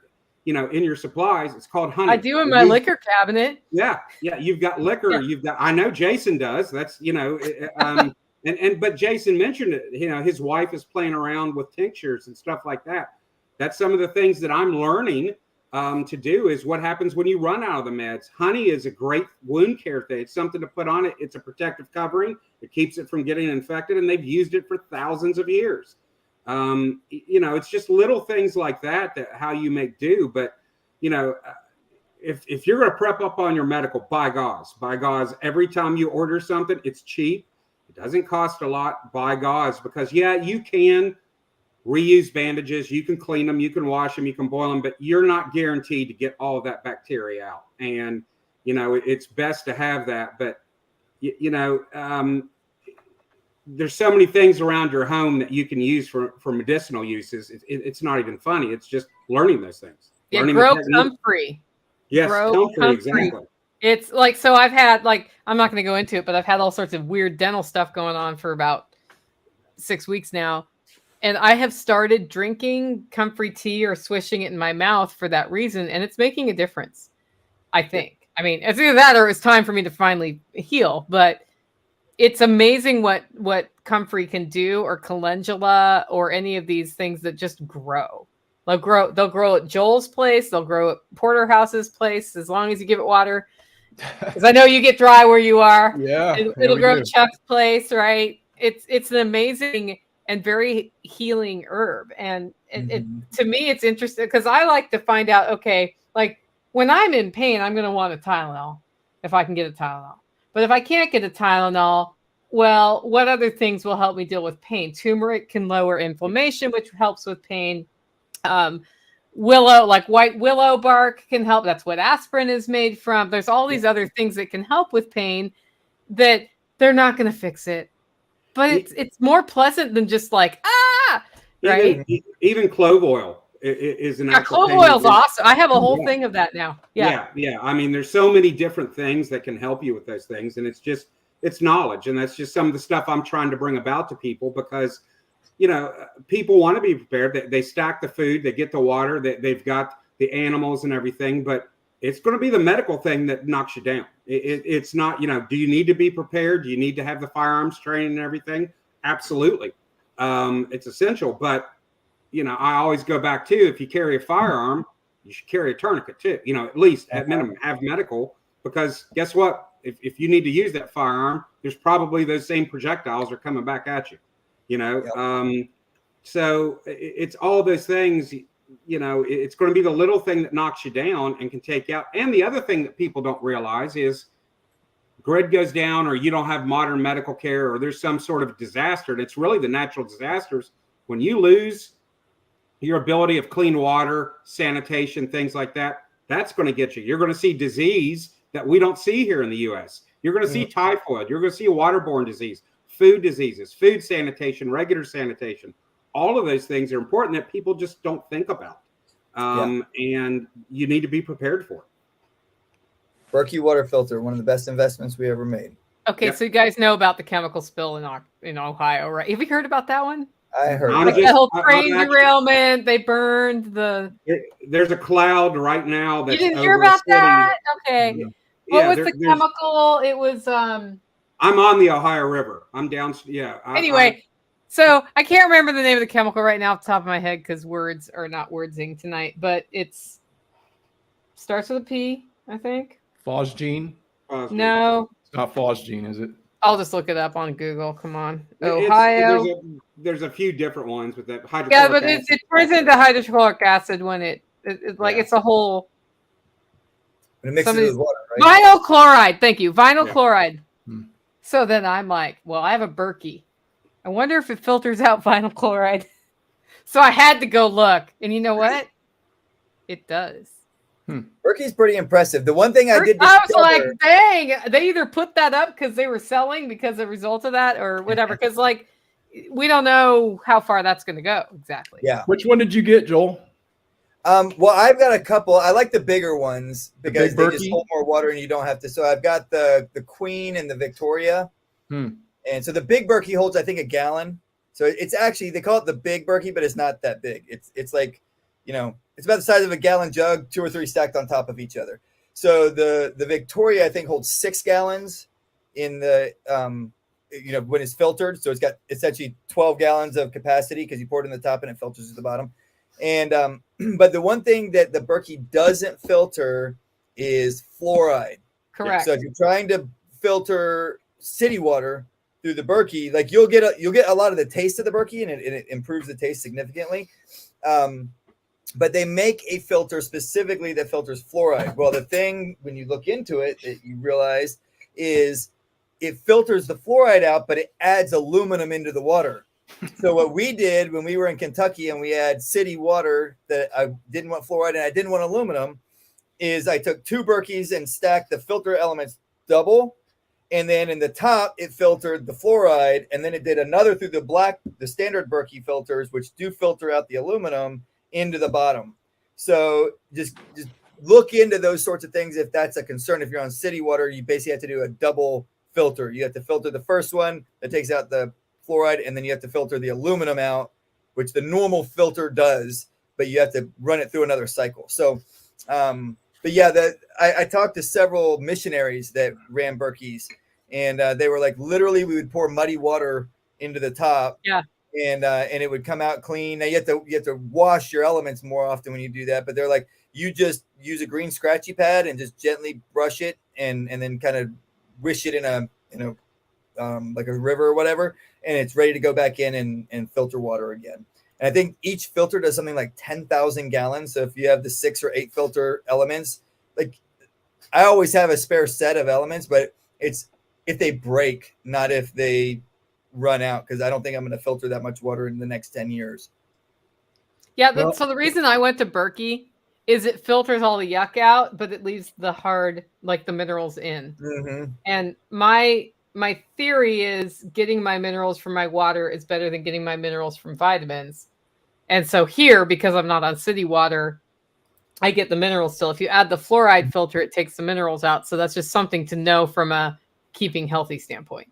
supplies. It's called honey. I do in my liquor cabinet. Yeah. You've got liquor. Yeah. I know Jason does. That's but Jason mentioned it. His wife is playing around with tinctures and stuff like that. That's some of the things that I'm learning to do. Is what happens when you run out of the meds. Honey is a great wound care thing. It's something to put on it. It's a protective covering. It keeps it from getting infected, and they've used it for thousands of years. It's just little things like that how you make do. But if you're going to prep up on your medical, buy gauze. Every time you order something, it's cheap. It doesn't cost a lot. Buy gauze, because you can reuse bandages. You can clean them, you can wash them, you can boil them, but you're not guaranteed to get all of that bacteria out. And, it's best to have that. But, there's so many things around your home that you can use for medicinal uses. It's not even funny. It's just learning those things. Yeah, grow comfrey. Yes, comfrey, exactly. It's like, so I've had, I'm not going to go into it, but I've had all sorts of weird dental stuff going on for about 6 weeks now. And I have started drinking comfrey tea or swishing it in my mouth for that reason. And it's making a difference, I think. I mean, it's either that or it's time for me to finally heal. But it's amazing what comfrey can do, or calendula, or any of these things that just grow. They'll grow at Joel's place. They'll grow at Porterhouse's place, as long as you give it water. Because I know you get dry where you are. Yeah. It'll grow at Chuck's place, right? It's an amazing and very healing herb. And to me, it's interesting because I like to find out, okay, like when I'm in pain, I'm going to want a Tylenol if I can get a Tylenol. But if I can't get a Tylenol, well, what other things will help me deal with pain? Turmeric can lower inflammation, which helps with pain. Willow, like white willow bark, can help. That's what aspirin is made from. There's all these other things that can help with pain that they're not going to fix it. But it's more pleasant than just like, right? Even clove oil is an actual clove oil's awesome. I have a whole thing of that now. Yeah. I mean, there's so many different things that can help you with those things. And it's knowledge. And that's just some of the stuff I'm trying to bring about to people, because, people want to be prepared. They stack the food, they get the water, they've got the animals and everything, but it's going to be the medical thing that knocks you down. It's not, do you need to be prepared? Do you need to have the firearms training and everything? Absolutely. It's essential. But, I always go back to, if you carry a firearm, you should carry a tourniquet too, at least at minimum have medical, because guess what? If you need to use that firearm, there's probably those same projectiles are coming back at you, so it's all those things. It's going to be the little thing that knocks you down and can take you out. And the other thing that people don't realize is grid goes down, or you don't have modern medical care, or there's some sort of disaster. And it's really the natural disasters. When you lose your ability of clean water, sanitation, things like that, that's going to get you. You're going to see disease that we don't see here in the U.S. You're going to see typhoid. You're going to see waterborne disease, food diseases, food sanitation, regular sanitation. All of those things are important that people just don't think about. And you need to be prepared for it. Berkey water filter, one of the best investments we ever made. Okay, so you guys know about the chemical spill in Ohio, right? Have you heard about that one? I heard the whole train derailment. They burned the. There's a cloud right now. You didn't hear about that? Okay. What was the chemical? It was I'm on the Ohio River. I'm down. Yeah. Anyway, so I can't remember the name of the chemical right now off the top of my head because words are not wordsing tonight, but it's starts with a P, I think. Phosgene? No. It's not phosgene, is it? I'll just look it up on Google. Come on. Ohio. There's a few different ones with that hydrochloric Yeah, but it acid. turns into hydrochloric acid when it's it's a whole. When it mixes with water, right? Vinyl chloride. Thank you. Vinyl Yeah. chloride. Hmm. So then I'm like, well, I have a Berkey. I wonder if it filters out vinyl chloride. So I had to go look. And you know what? It does. Berkey's pretty impressive. The one thing I did I was discover, like, dang, they either put that up because they were selling because of the result of that or whatever. Because like, we don't know how far that's going to go exactly. yeah. Which one did you get, Joel? Well, I've got a couple. I like the bigger ones because big they just Berkey? hold more water and you don't have to. So I've got the Queen and the Victoria. And so the big Berkey holds, I think, a gallon. So it's actually, they call it the big Berkey, but it's not that big. It's like, it's about the size of a gallon jug, 2 or 3 stacked on top of each other. So the Victoria, I think, holds 6 gallons in the, when it's filtered. So it's got essentially 12 gallons of capacity because you pour it in the top and it filters at the bottom. And but the one thing that the Berkey doesn't filter is fluoride. Correct. So if you're trying to filter city water through the Berkey, like you'll get a lot of the taste of the Berkey, and it improves the taste significantly. But they make a filter specifically that filters fluoride. Well, the thing when you look into it that you realize is it filters the fluoride out, but it adds aluminum into the water. So what we did when we were in Kentucky and we had city water that I didn't want fluoride and I didn't want aluminum is I took 2 Berkeys and stacked the filter elements double. And then in the top, it filtered the fluoride. And then it did another through the standard Berkey filters, which do filter out the aluminum into the bottom. So just look into those sorts of things. If that's a concern, if you're on city water, you basically have to do a double filter. You have to filter the first one that takes out the fluoride, and then you have to filter the aluminum out, which the normal filter does, but you have to run it through another cycle. So, but yeah, I talked to several missionaries that ran Berkeys, and they were like, literally, we would pour muddy water into the top, and it would come out clean. Now you have to wash your elements more often when you do that, but they're like, you just use a green scratchy pad and just gently brush it, and then kind of wish it in a like a river or whatever, and it's ready to go back in and filter water again. And I think each filter does something like 10,000 gallons. So if you have the 6 or 8 filter elements, like I always have a spare set of elements, but it's if they break, not if they run out, because I don't think I'm going to filter that much water in the next 10 years. Yeah, so the reason I went to Berkey is it filters all the yuck out, but it leaves the hard, like the minerals in. Mm-hmm. And my theory is getting my minerals from my water is better than getting my minerals from vitamins. And so here, because I'm not on city water, I get the minerals still. If you add the fluoride filter, it takes the minerals out. So that's just something to know from a keeping healthy standpoint.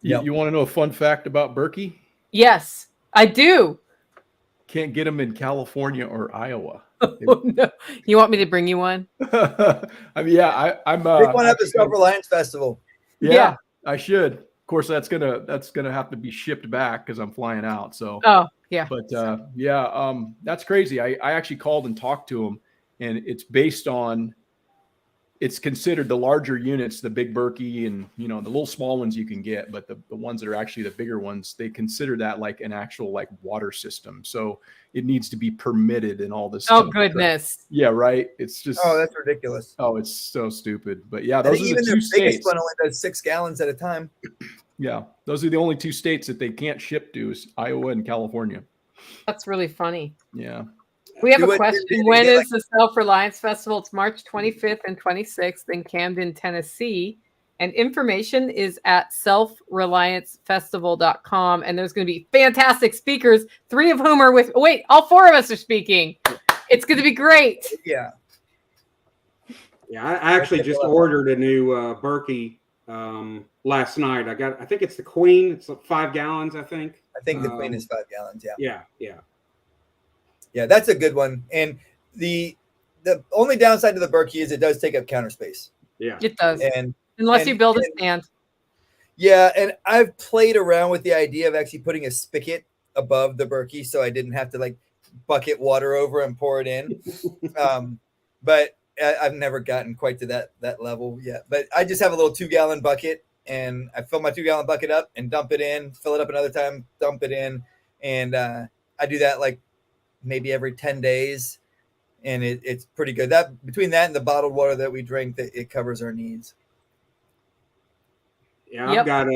You want to know a fun fact about Berkey? Yes, I do. Can't get them in California or Iowa. Oh, no. You want me to bring you one? I mean, yeah, I'm Big one at the Self Reliance Festival. Yeah, I should. Of course, that's gonna have to be shipped back because I'm flying out. So. Oh, yeah. But that's crazy. I actually called and talked to him, and it's considered the larger units, the big Berkey, and the little small ones you can get, but the ones that are actually the bigger ones, they consider that like an actual like water system. So it needs to be permitted and all this. Oh, stuff. goodness. Yeah, right. It's just that's ridiculous. Oh, it's so stupid. But yeah, those are even the 2 the biggest states. one only does 6 gallons at a time. Yeah, those are the only 2 states that they can't ship to is Iowa and California. That's really funny. Yeah. We have a question. When is the Self Reliance Festival? It's March 25th and 26th in Camden, Tennessee. And information is at selfreliancefestival.com. And there's going to be fantastic speakers, 3 of whom are all 4 of us are speaking. It's going to be great. Yeah. Yeah, I actually just ordered a new Berkey last night. I think it's the Queen. It's like 5 gallons, I think. I think the Queen is 5 gallons. Yeah. Yeah, that's a good one. And the only downside to the Berkey is it does take up counter space. Yeah, it does. And unless you build a stand. Yeah, and I've played around with the idea of actually putting a spigot above the Berkey so I didn't have to like bucket water over and pour it in. But I've never gotten quite to that level yet. But I just have a little 2-gallon bucket, and I fill my 2-gallon bucket up and dump it in, fill it up another time, dump it in, and I do that like maybe every 10 days, and it's pretty good. That between that and the bottled water that we drink, that it covers our needs. Yeah, I've got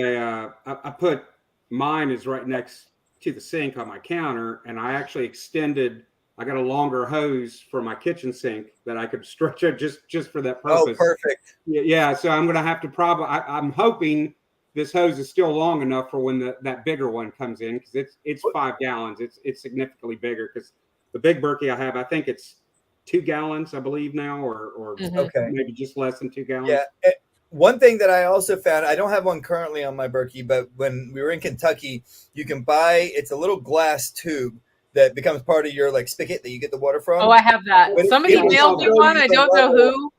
I put mine is right next to the sink on my counter, and I actually extended. I got a longer hose for my kitchen sink that I could stretch it just for that purpose. Oh, perfect. Yeah. So I'm going to have to I'm hoping this hose is still long enough for when that bigger one comes in, because it's 5 gallons. It's significantly bigger, because the big Berkey I have, I think it's 2 gallons, I believe now, or maybe just less than 2 gallons. Yeah. One thing that I also found, I don't have one currently on my Berkey, but when we were in Kentucky, you can buy, it's a little glass tube that becomes part of your like spigot that you get the water from. Oh, I have that. But somebody mailed me one. I don't know who.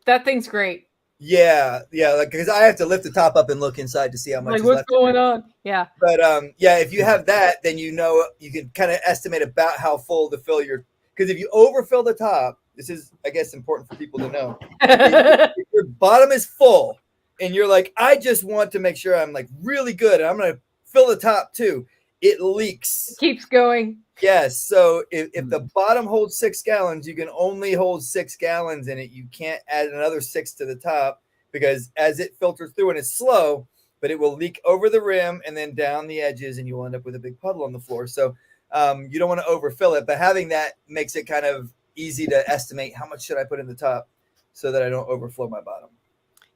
That thing's great. Yeah, like because I have to lift the top up and look inside to see how much like is what's left going on. Yeah. But if you have that, then you know you can kind of estimate about how full to fill your. Because if you overfill the top, this is, I guess, important for people to know. If your bottom is full, and you're like, I just want to make sure I'm like really good, and I'm gonna fill the top too. It leaks. It keeps going. Yes. So if the bottom holds 6 gallons, you can only hold 6 gallons in it. You can't add another 6 to the top, because as it filters through, and it's slow, but it will leak over the rim and then down the edges, and you'll end up with a big puddle on the floor. So you don't want to overfill it, but having that makes it kind of easy to estimate how much should I put in the top so that I don't overflow my bottom.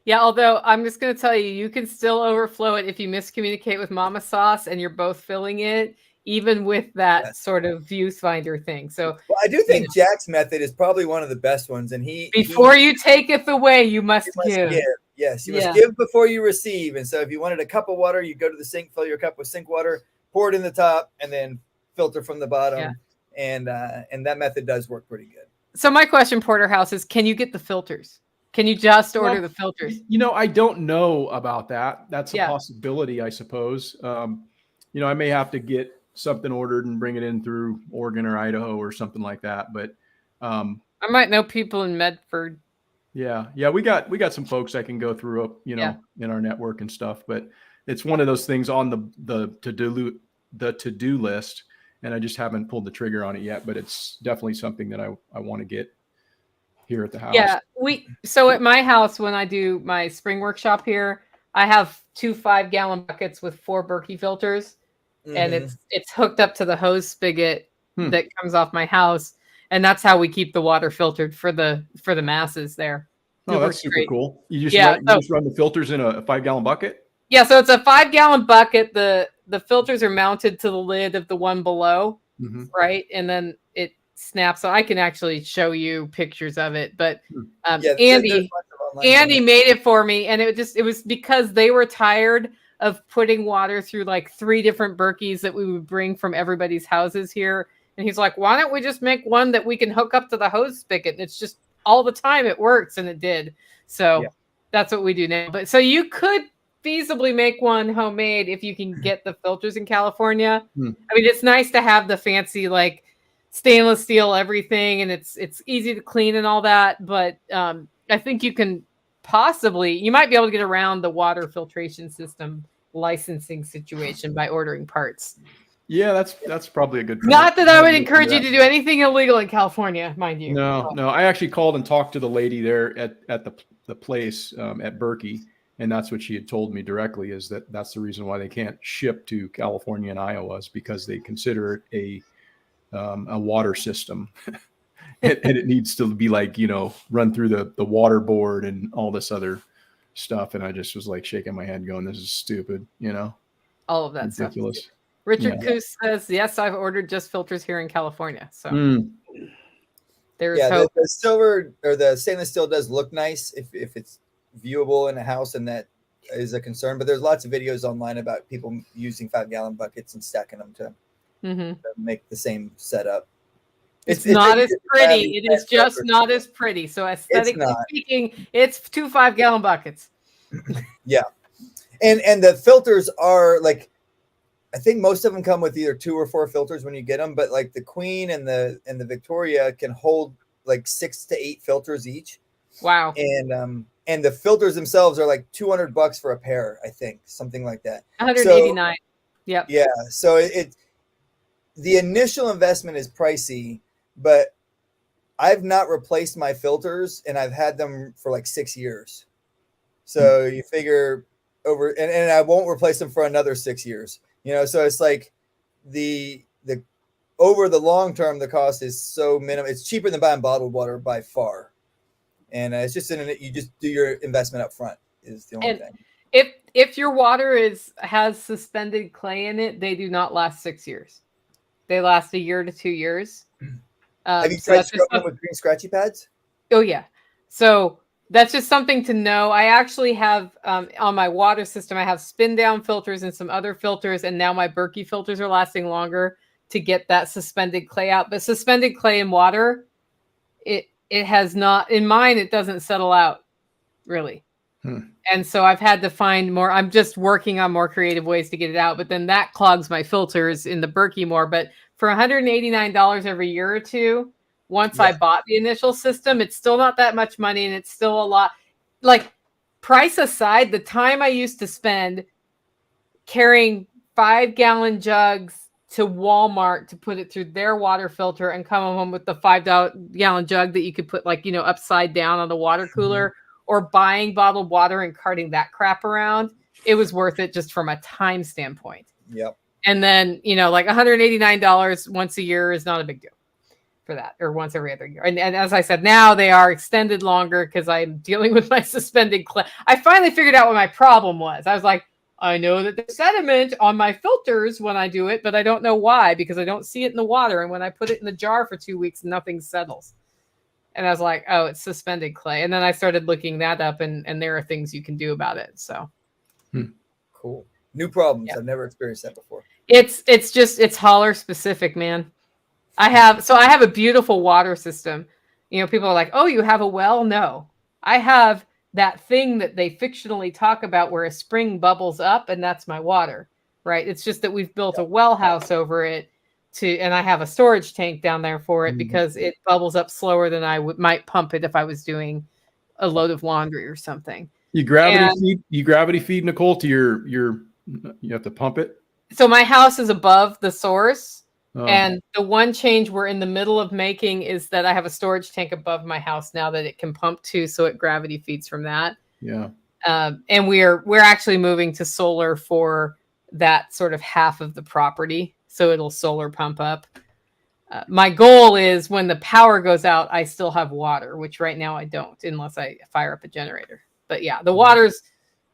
Yeah, although I'm just going to tell you, you can still overflow it if you miscommunicate with Mama Sauce and you're both filling it, even with that sort of viewfinder thing. So I do think Jack's method is probably one of the best ones. And before you taketh away, you must give. Yes, you must give before you receive. And so if you wanted a cup of water, you go to the sink, fill your cup with sink water, pour it in the top, and then filter from the bottom. Yeah. And that method does work pretty good. So my question, Porterhouse, is can you get the filters? Can you just order the filters? I don't know about that. That's a possibility, I suppose. I may have to get something ordered and bring it in through Oregon or Idaho or something like that. But I might know people in Medford. Yeah. We got some folks I can go through, in our network and stuff. But it's one of those things on the to-do list, and I just haven't pulled the trigger on it yet. But it's definitely something that I want to get here at the house. Yeah, so at my house, when I do my spring workshop here, I have 2 5-gallon buckets with 4 Berkey filters, and it's hooked up to the hose spigot that comes off my house, and that's how we keep the water filtered for the masses there. Oh, that's super cool. You just run the filters in a 5-gallon bucket? Yeah, so it's a 5-gallon bucket. The filters are mounted to the lid of the one below, right? And then it snaps. So I can actually show you pictures of it, but Andy made it for me, and it was because they were tired of putting water through like 3 different Berkeys that we would bring from everybody's houses here. And he's like, why don't we just make one that we can hook up to the hose spigot? And it's just all the time it works, and it did. So that's what we do now. But so you could feasibly make one homemade if you can get the filters in California. I mean, it's nice to have the fancy like stainless steel everything, and it's easy to clean and all that, but I think you might be able to get around the water filtration system licensing situation by ordering parts. Yeah, that's probably a good point. Not that I would encourage you to do anything illegal in California, mind you. No, I actually called and talked to the lady there at the place at Berkey, and that's what she had told me directly, is that's the reason why they can't ship to California and Iowa, is because they consider it a water system. and it needs to be like, run through the water board and all this other stuff. And I just was like shaking my head going, this is stupid, all of that ridiculous stuff. Richard Coos says, yes, I've ordered just filters here in California. So there's hope. The silver or the stainless steel does look nice if it's viewable in a house, and that is a concern. But there's lots of videos online about people using 5-gallon buckets and stacking them to make the same setup. It's not as pretty. It is just not as pretty. So aesthetically speaking, it's 2 5-gallon buckets. Yeah. And the filters are like, I think most of them come with either 2 or 4 filters when you get them, but like the Queen and the Victoria can hold like 6 to 8 filters each. Wow. And the filters themselves are like $200 for a pair, I think, something like that. 189. Yep. Yeah. So the initial investment is pricey, but I've not replaced my filters and I've had them for like 6 years. So you figure and I won't replace them for another 6 years. So it's like the over the long term, the cost is so minimal. It's cheaper than buying bottled water by far. And it's just you just do your investment up front is the only thing. If your water has suspended clay in it, they do not last 6 years. They last a year to 2 years. Have you tried scrubbing with green scratchy pads? Oh yeah. So that's just something to know. I actually have on my water system, I have spin down filters and some other filters, and now my Berkey filters are lasting longer to get that suspended clay out. But suspended clay in water, it has not, in mine, it doesn't settle out really. And so I've had to find more. I'm just working on more creative ways to get it out, but then that clogs my filters in the Berkey more. But for $189 every year or two, once I bought the initial system, it's still not that much money, and it's still a lot. Like, price aside, the time I used to spend carrying 5-gallon jugs to Walmart to put it through their water filter and come home with the 5-gallon jug that you could put upside down on the water cooler, or buying bottled water and carting that crap around, it was worth it just from a time standpoint. Yep. And then, like $189 once a year is not a big deal for that, or once every other year. And as I said, now they are extended longer because I'm dealing with my suspended clay. I finally figured out what my problem was. I was like, I know that there's sediment on my filters when I do it, but I don't know why, because I don't see it in the water. And when I put it in the jar for 2 weeks, nothing settles. And I was like, oh, it's suspended clay. And then I started looking that up, and there are things you can do about it. So cool. New problems. Yeah. I've never experienced that before. It's holler specific, man. I have a beautiful water system. People are like, oh, you have a well? No, I have that thing that they fictionally talk about where a spring bubbles up, and that's my water, right? It's just that we've built a well house over it and I have a storage tank down there for it because it bubbles up slower than I might pump it if I was doing a load of laundry or something. You gravity feed, Nicole, to your you have to pump it. So my house is above the source. And the one change we're in the middle of making is that I have a storage tank above my house now that it can pump to, so it gravity feeds from that. Yeah. And we're actually moving to solar for that sort of half of the property, so it'll solar pump up. My goal is when the power goes out, I still have water, which right now I don't, unless I fire up a generator. But yeah, the water's,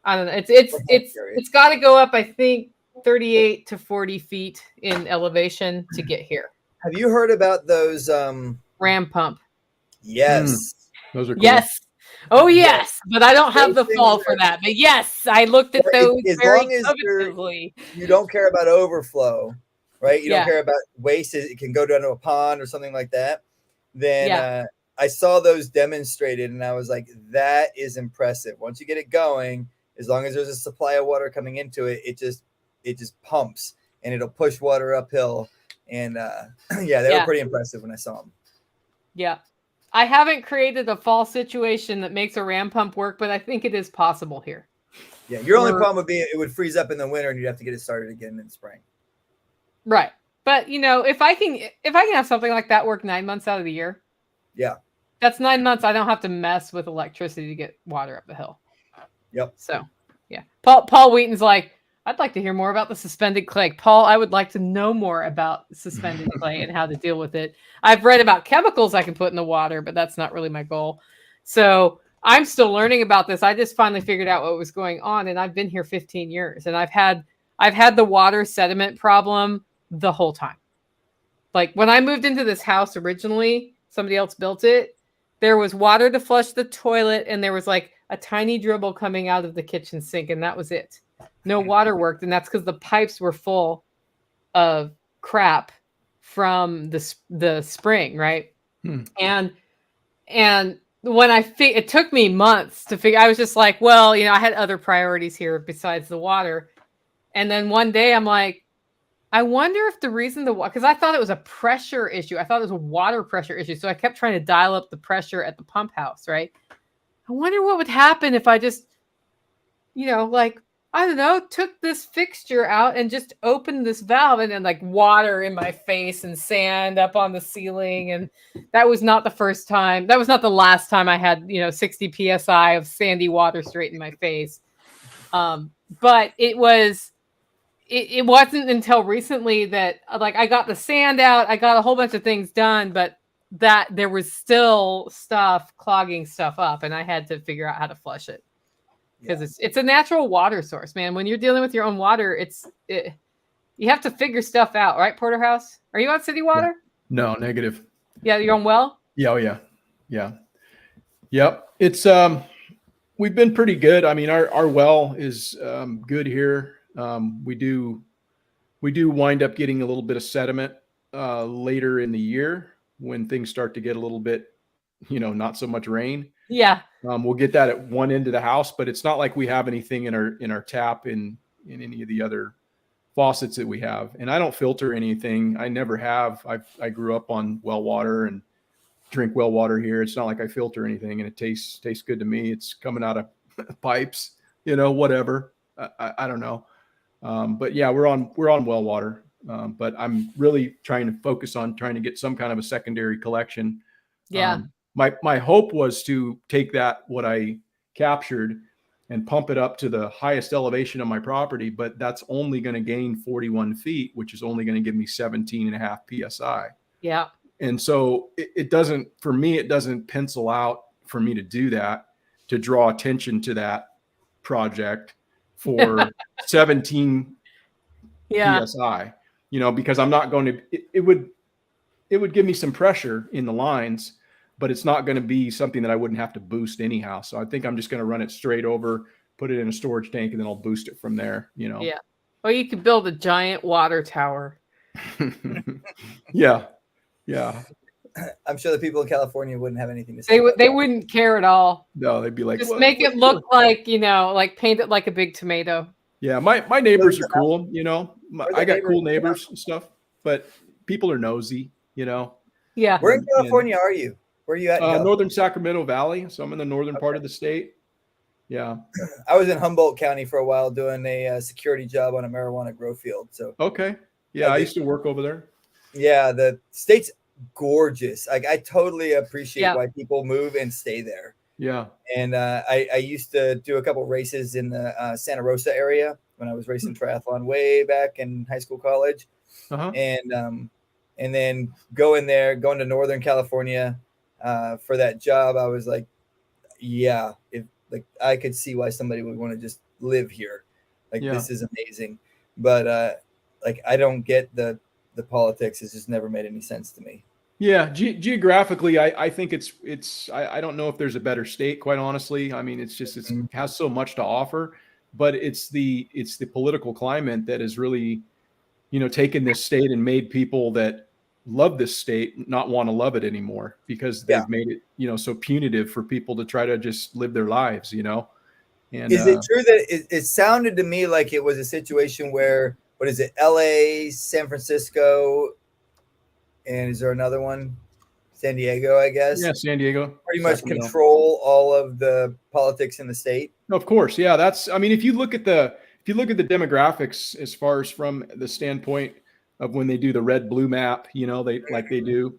I don't know, it's got to go up, I think, 38 to 40 feet in elevation to get here. Have you heard about those ram pump? Yes. Those are cool. Yes. Oh yes, but I don't have the fall for that. But yes, I looked at those very covetous. You don't care about overflow, right? You don't care about waste. It can go down to a pond or something like that. Then I saw those demonstrated, and I was like, that is impressive. Once you get it going, as long as there's a supply of water coming into it, it just pumps, and it'll push water uphill. And they were pretty impressive when I saw them. Yeah. I haven't created a fall situation that makes a ram pump work, but I think it is possible here. Yeah. Your only problem would be it would freeze up in the winter and you'd have to get it started again in spring. Right. But if I can have something like that work 9 months out of the year. Yeah. That's 9 months. I don't have to mess with electricity to get water up the hill. Yep. So yeah. Paul Wheaton's like, I'd like to hear more about the suspended clay. Paul, I would like to know more about suspended clay and how to deal with it. I've read about chemicals I can put in the water, but that's not really my goal. So I'm still learning about this. I just finally figured out what was going on, and I've been here 15 years, and I've had the water sediment problem the whole time. Like when I moved into this house originally, somebody else built it. There was water to flush the toilet, and there was like a tiny dribble coming out of the kitchen sink, and that was it. No water worked, and that's because the pipes were full of crap from the spring, right? And when it took me months to figure. I was just like, well, I had other priorities here besides the water. And then one day I'm like, I wonder if the reason because I thought it was a pressure issue. I thought it was a water pressure issue. So I kept trying to dial up the pressure at the pump house, right? I wonder what would happen if I just, like, I don't know, took this fixture out and just opened this valve, and then like water in my face and sand up on the ceiling. And that was not the first time. That was not the last time I had, 60 PSI of sandy water straight in my face. But it wasn't until recently that like I got the sand out, I got a whole bunch of things done, but that there was still stuff clogging stuff up, and I had to figure out how to flush it. Because it's a natural water source, man. When you're dealing with your own water, you have to figure stuff out, right, Porterhouse? Are you on city water? No, negative. Yeah, you're on well? Yeah, oh yeah. Yep. It's we've been pretty good. I mean, our well is good here. We do wind up getting a little bit of sediment later in the year when things start to get a little bit, not so much rain. Yeah. We'll get that at one end of the house, but it's not like we have anything in our tap in any of the other faucets that we have. And I don't filter anything. I never have. I grew up on well water and drink well water here. It's not like I filter anything, and it tastes good to me. It's coming out of pipes, whatever. I don't know. But yeah, we're on well water. But I'm really trying to focus on trying to get some kind of a secondary collection. Yeah. My hope was to take what I captured and pump it up to the highest elevation of my property, but that's only going to gain 41 feet, which is only going to give me 17.5 PSI. Yeah. And so it doesn't pencil out for me to do that, to draw attention to that project for 17 PSI, because I'm not going to, it would give me some pressure in the lines, but it's not going to be something that I wouldn't have to boost anyhow. So I think I'm just going to run it straight over, put it in a storage tank, and then I'll boost it from there, Yeah. Well, you could build a giant water tower. Yeah. I'm sure the people in California wouldn't have anything to say. They wouldn't care at all. No, they'd be like, just make it look like, like paint it like a big tomato. Yeah. My neighbors are cool. I got cool neighbors and stuff, but people are nosy, Yeah. Where in California are you? Where are you at? Northern Sacramento Valley. So I'm in the northern part of the state. Yeah. I was in Humboldt County for a while doing a security job on a marijuana grow field. So okay. Yeah, I used to work over there. Yeah, the state's gorgeous. I totally appreciate why people move and stay there. Yeah. And I used to do a couple races in the Santa Rosa area when I was racing triathlon way back in high school, college. Uh-huh. And then going to Northern California for that job, I was like, yeah, if like I could see why somebody would want to just live here. Like this is amazing. But I don't get the politics. It's just never made any sense to me. Yeah, geographically, I think it's I don't know if there's a better state, quite honestly. I mean, it has so much to offer, but it's the political climate that has really, taken this state and made people that love this state not want to love it anymore, because they've made it, so punitive for people to try to just live their lives, And is it true that it sounded to me like it was a situation where, what is it, LA, San Francisco, and is there another one? San Diego, I guess. Yeah, San Diego. Pretty much control all of the politics in the state. Of course, yeah. If you look at the demographics as far as from the standpoint of when they do the red-blue map, they do,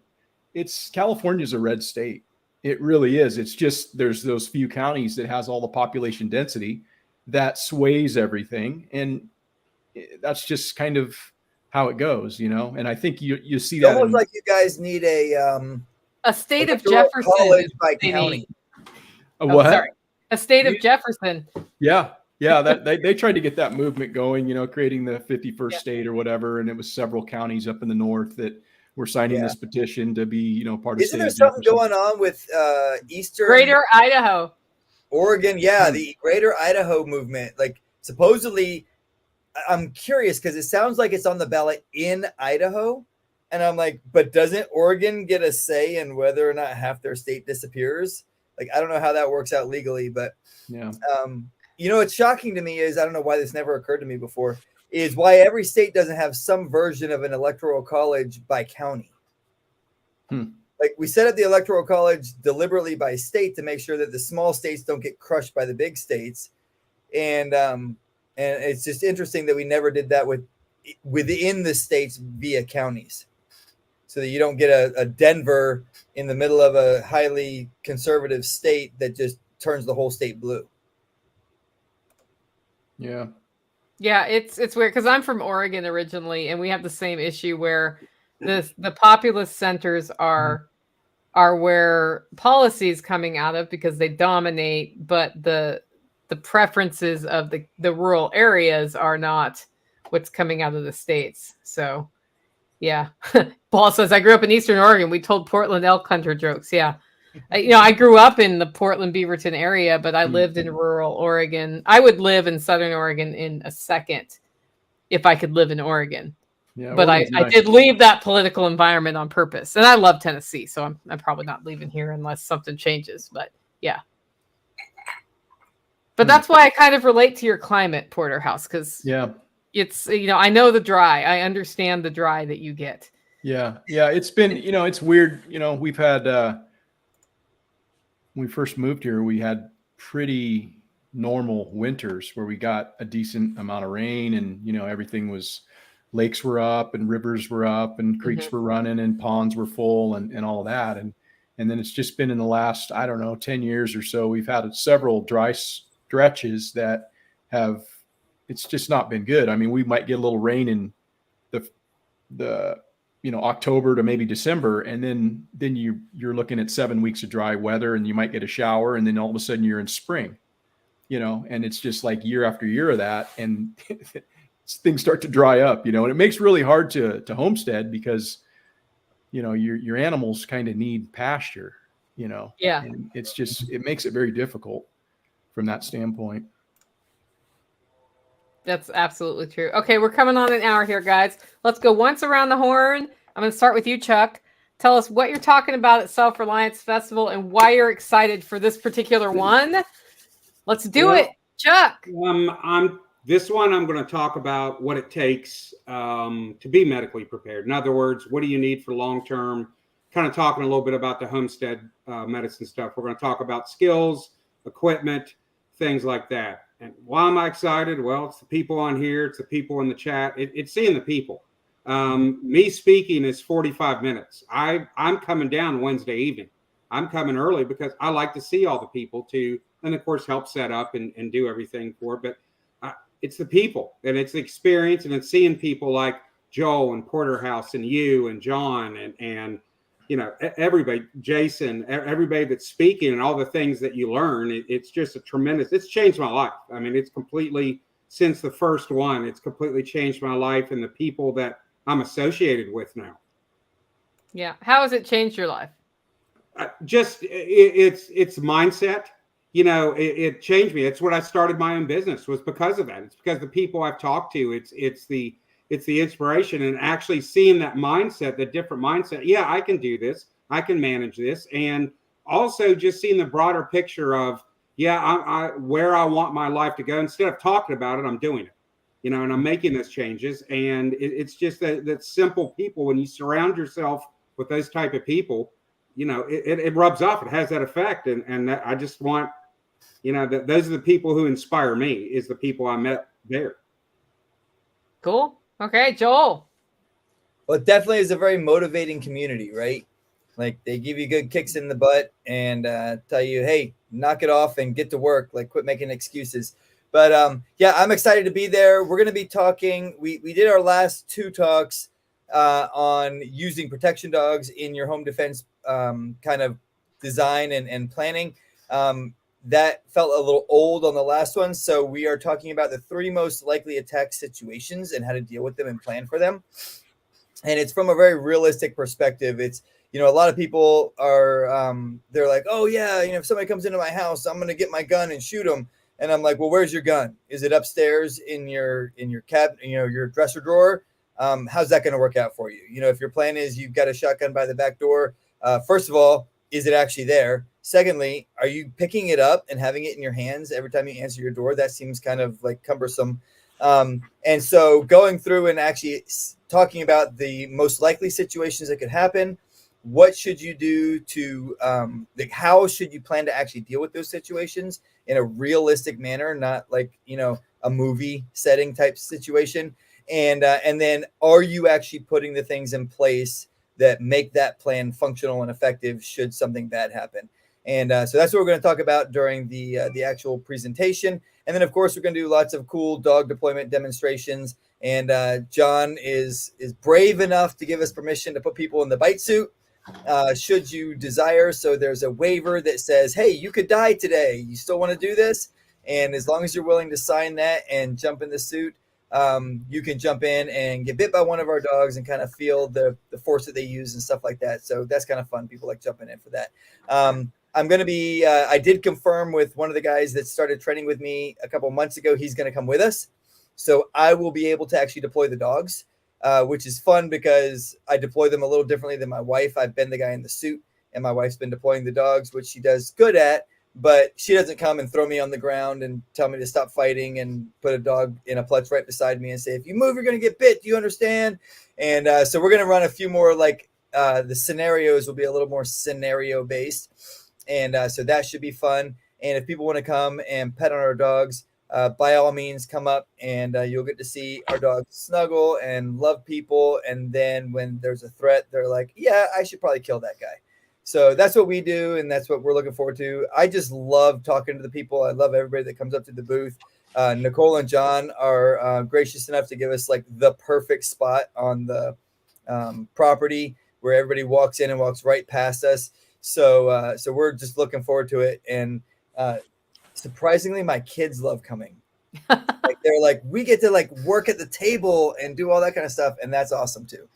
California's a red state. It really is. It's just there's those few counties that has all the population density that sways everything, and that's just kind of how it goes, And I think you see that almost like you guys need a state of Jefferson college by county. A what? Sorry. A state of Jefferson. Yeah. That they tried to get that movement going, creating the 51st state or whatever, and it was several counties up in the north that were signing this petition to be, part of. Isn't there something going on with Eastern Greater Idaho, Oregon? Yeah, the Greater Idaho movement. Like supposedly, I'm curious because it sounds like it's on the ballot in Idaho, and I'm like, but doesn't Oregon get a say in whether or not half their state disappears? Like, I don't know how that works out legally, but Yeah. What's shocking to me is, I don't know why this never occurred to me before, is why every state doesn't have some version of an electoral college by county. Like, we set up the electoral college deliberately by state to make sure that the small states don't get crushed by the big states. And it's just interesting that we never did that within the states via counties, so that you don't get a Denver in the middle of a highly conservative state that just turns the whole state blue. Yeah. Yeah, it's weird because I'm from Oregon originally, and we have the same issue where the populous centers are where policy is coming out of because they dominate, but the preferences of the rural areas are not what's coming out of the states. So, yeah. Paul says, I grew up in Eastern Oregon. We told Portland elk hunter jokes. Yeah. I grew up in the Portland, Beaverton area, but I lived in rural Oregon. I would live in Southern Oregon in a second if I could live in Oregon. Yeah, but I did leave that political environment on purpose. And I love Tennessee, so I'm probably not leaving here unless something changes. But yeah. But that's why I kind of relate to your climate, Porterhouse, because it's, I know the dry. I understand the dry that you get. Yeah. Yeah. It's been, it's weird. We've had, when we first moved here, we had pretty normal winters where we got a decent amount of rain and, everything was, lakes were up and rivers were up and creeks were running and ponds were full and all of that. And then it's just been in the last, 10 years or so, we've had several dry stretches that it's just not been good. I mean, we might get a little rain in the October to maybe December, and then you're looking at 7 weeks of dry weather, and you might get a shower, and then all of a sudden you're in spring, and it's just like year after year of that, and things start to dry up, and it makes it really hard to homestead because your animals kind of need pasture, and it makes it very difficult from that standpoint. That's absolutely true. Okay, we're coming on an hour here, guys. Let's go once around the horn. I'm going to start with you, Chuck. Tell us what you're talking about at Self Reliance Festival and why you're excited for this particular one. Let's do it, Chuck. This one, I'm going to talk about what it takes to be medically prepared. In other words, what do you need for long-term? Kind of talking a little bit about the homestead medicine stuff. We're going to talk about skills, equipment, things like that. And why am I excited? Well, it's the people on here. It's the people in the chat. It's seeing the people. Me speaking is 45 minutes. I'm coming down Wednesday evening. I'm coming early because I like to see all the people and of course, help set up and do everything for it. But it's the people and it's the experience and it's seeing people like Joel and Porterhouse and you and John and everybody, Jason, everybody that's speaking and all the things that you learn. It's just it's changed my life. I mean, it's completely, since the first one, it's completely changed my life and the people that I'm associated with now. Yeah. How has it changed your life? It's mindset. It changed me. It's what I started my own business was because of that. It's because the people I've talked to, it's the inspiration and actually seeing that mindset, the different mindset. Yeah, I can do this. I can manage this. And also just seeing the broader picture of, where I want my life to go. Instead of talking about it, I'm doing it, and I'm making those changes. And it's just that simple people. When you surround yourself with those type of people, it rubs off. It has that effect. And that I just want, that those are the people who inspire me is the people I met there. Cool. Okay, Joel. Well, it definitely is a very motivating community, right? Like they give you good kicks in the butt and tell you, hey, knock it off and get to work. Like quit making excuses. But I'm excited to be there. We're going to be talking. We did our last 2 talks on using protection dogs in your home defense kind of design and planning. That felt a little old on the last one. So we are talking about the 3 most likely attack situations and how to deal with them and plan for them. And it's from a very realistic perspective. It's, a lot of people are, they're like, oh yeah, if somebody comes into my house, I'm going to get my gun and shoot them. And I'm like, well, where's your gun? Is it upstairs in your cabinet, your dresser drawer? How's that going to work out for you? If your plan is you've got a shotgun by the back door, first of all, is it actually there? Secondly, are you picking it up and having it in your hands every time you answer your door? That seems kind of like cumbersome. And so going through and actually talking about the most likely situations that could happen, what should you do to, like, how should you plan to actually deal with those situations in a realistic manner, not like, you know, a movie setting type situation. And then are you actually putting the things in place that make that plan functional and effective should something bad happen? And so that's what we're going to talk about during the actual presentation. And then, of course, we're going to do lots of cool dog deployment demonstrations. And John is brave enough to give us permission to put people in the bite suit, should you desire. So there's a waiver that says, hey, you could die today. You still want to do this? And as long as you're willing to sign that and jump in the suit, you can jump in and get bit by one of our dogs and kind of feel the force that they use and stuff like that. So that's kind of fun. People like jumping in for that. I'm going to be, I did confirm with one of the guys that started training with me a couple months ago, he's going to come with us. So I will be able to actually deploy the dogs, which is fun because I deploy them a little differently than my wife. I've been the guy in the suit and my wife's been deploying the dogs, which she does good at. But she doesn't come and throw me on the ground and tell me to stop fighting and put a dog in a clutch right beside me and say, if you move, you're going to get bit. Do you understand? And so we're going to run a few more, like the scenarios will be a little more scenario based. And so that should be fun. And if people want to come and pet on our dogs, by all means, come up and you'll get to see our dogs snuggle and love people. And then when there's a threat, they're like, yeah, I should probably kill that guy. So that's what we do, and that's what we're looking forward to. I just love talking to the people. I love everybody that comes up to the booth. Nicole and John are gracious enough to give us like the perfect spot on the property where everybody walks in and walks right past us. So we're just looking forward to it. And surprisingly, my kids love coming. Like they're like, we get to like work at the table and do all that kind of stuff, and that's awesome too.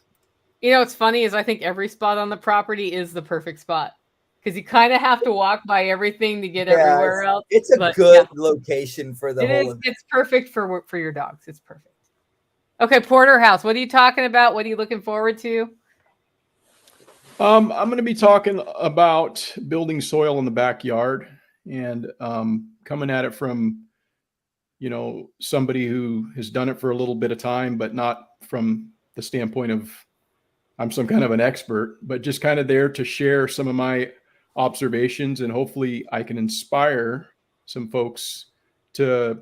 You know, what's funny is I think every spot on the property is the perfect spot because you kind of have to walk by everything to get everywhere else. It's a good location for the whole event. It's perfect for your dogs. It's perfect. Okay, Porterhouse, what are you talking about? What are you looking forward to? I'm going to be talking about building soil in the backyard and coming at it from, you know, somebody who has done it for a little bit of time, but not from the standpoint of I'm some kind of an expert, but just kind of there to share some of my observations, and hopefully I can inspire some folks to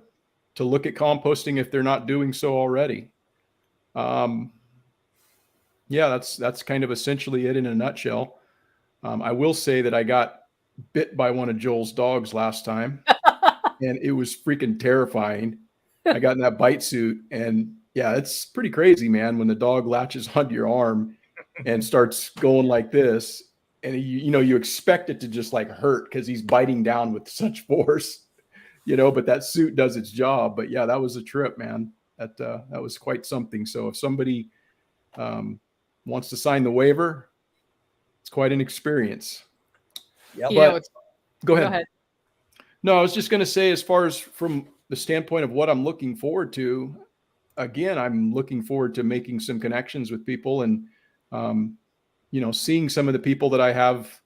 look at composting if they're not doing so already. Yeah, that's kind of essentially it in a nutshell. I will say that I got bit by one of Joel's dogs last time, and it was freaking terrifying. I got in that bite suit, and yeah, it's pretty crazy, man, when the dog latches onto your arm and starts going like this, and you expect it to just like hurt because he's biting down with such force, but that suit does its job. But yeah, that was a trip, man. That was quite something. So if somebody wants to sign the waiver, it's quite an experience. Yeah, but go ahead. No, I was just going to say, as far as from the standpoint of what I'm looking forward to, again, I'm looking forward to making some connections with people and, seeing some of the people that I have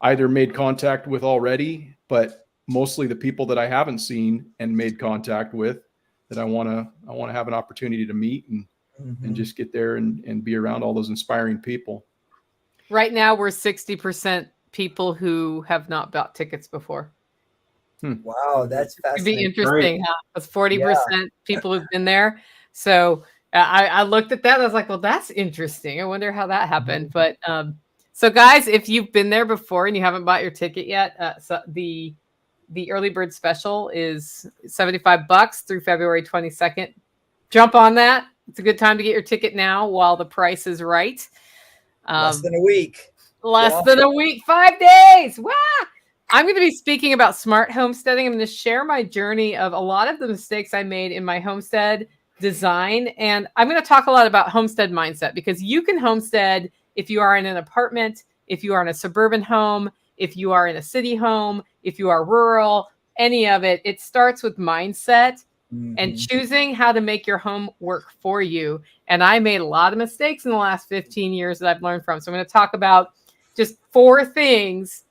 either made contact with already, but mostly the people that I haven't seen and made contact with that I want to have an opportunity to meet and just get there and be around all those inspiring people. Right now, we're 60% people who have not bought tickets before. Wow, that's fascinating. It'd be interesting. Huh? It's 40% people who've been there. So I looked at that. I was like, well, that's interesting. I wonder how that happened. But so guys, if you've been there before and you haven't bought your ticket yet, so the early bird special is $75 through February 22nd. Jump on that. It's a good time to get your ticket now while the price is right. Less than a week. Less than a week, 5 days. Wow. I'm going to be speaking about smart homesteading. I'm going to share my journey of a lot of the mistakes I made in my homestead design. And I'm going to talk a lot about homestead mindset, because you can homestead if you are in an apartment, if you are in a suburban home, if you are in a city home, if you are rural, any of it. It starts with mindset and choosing how to make your home work for you. And I made a lot of mistakes in the last 15 years that I've learned from. So I'm going to talk about just 4 things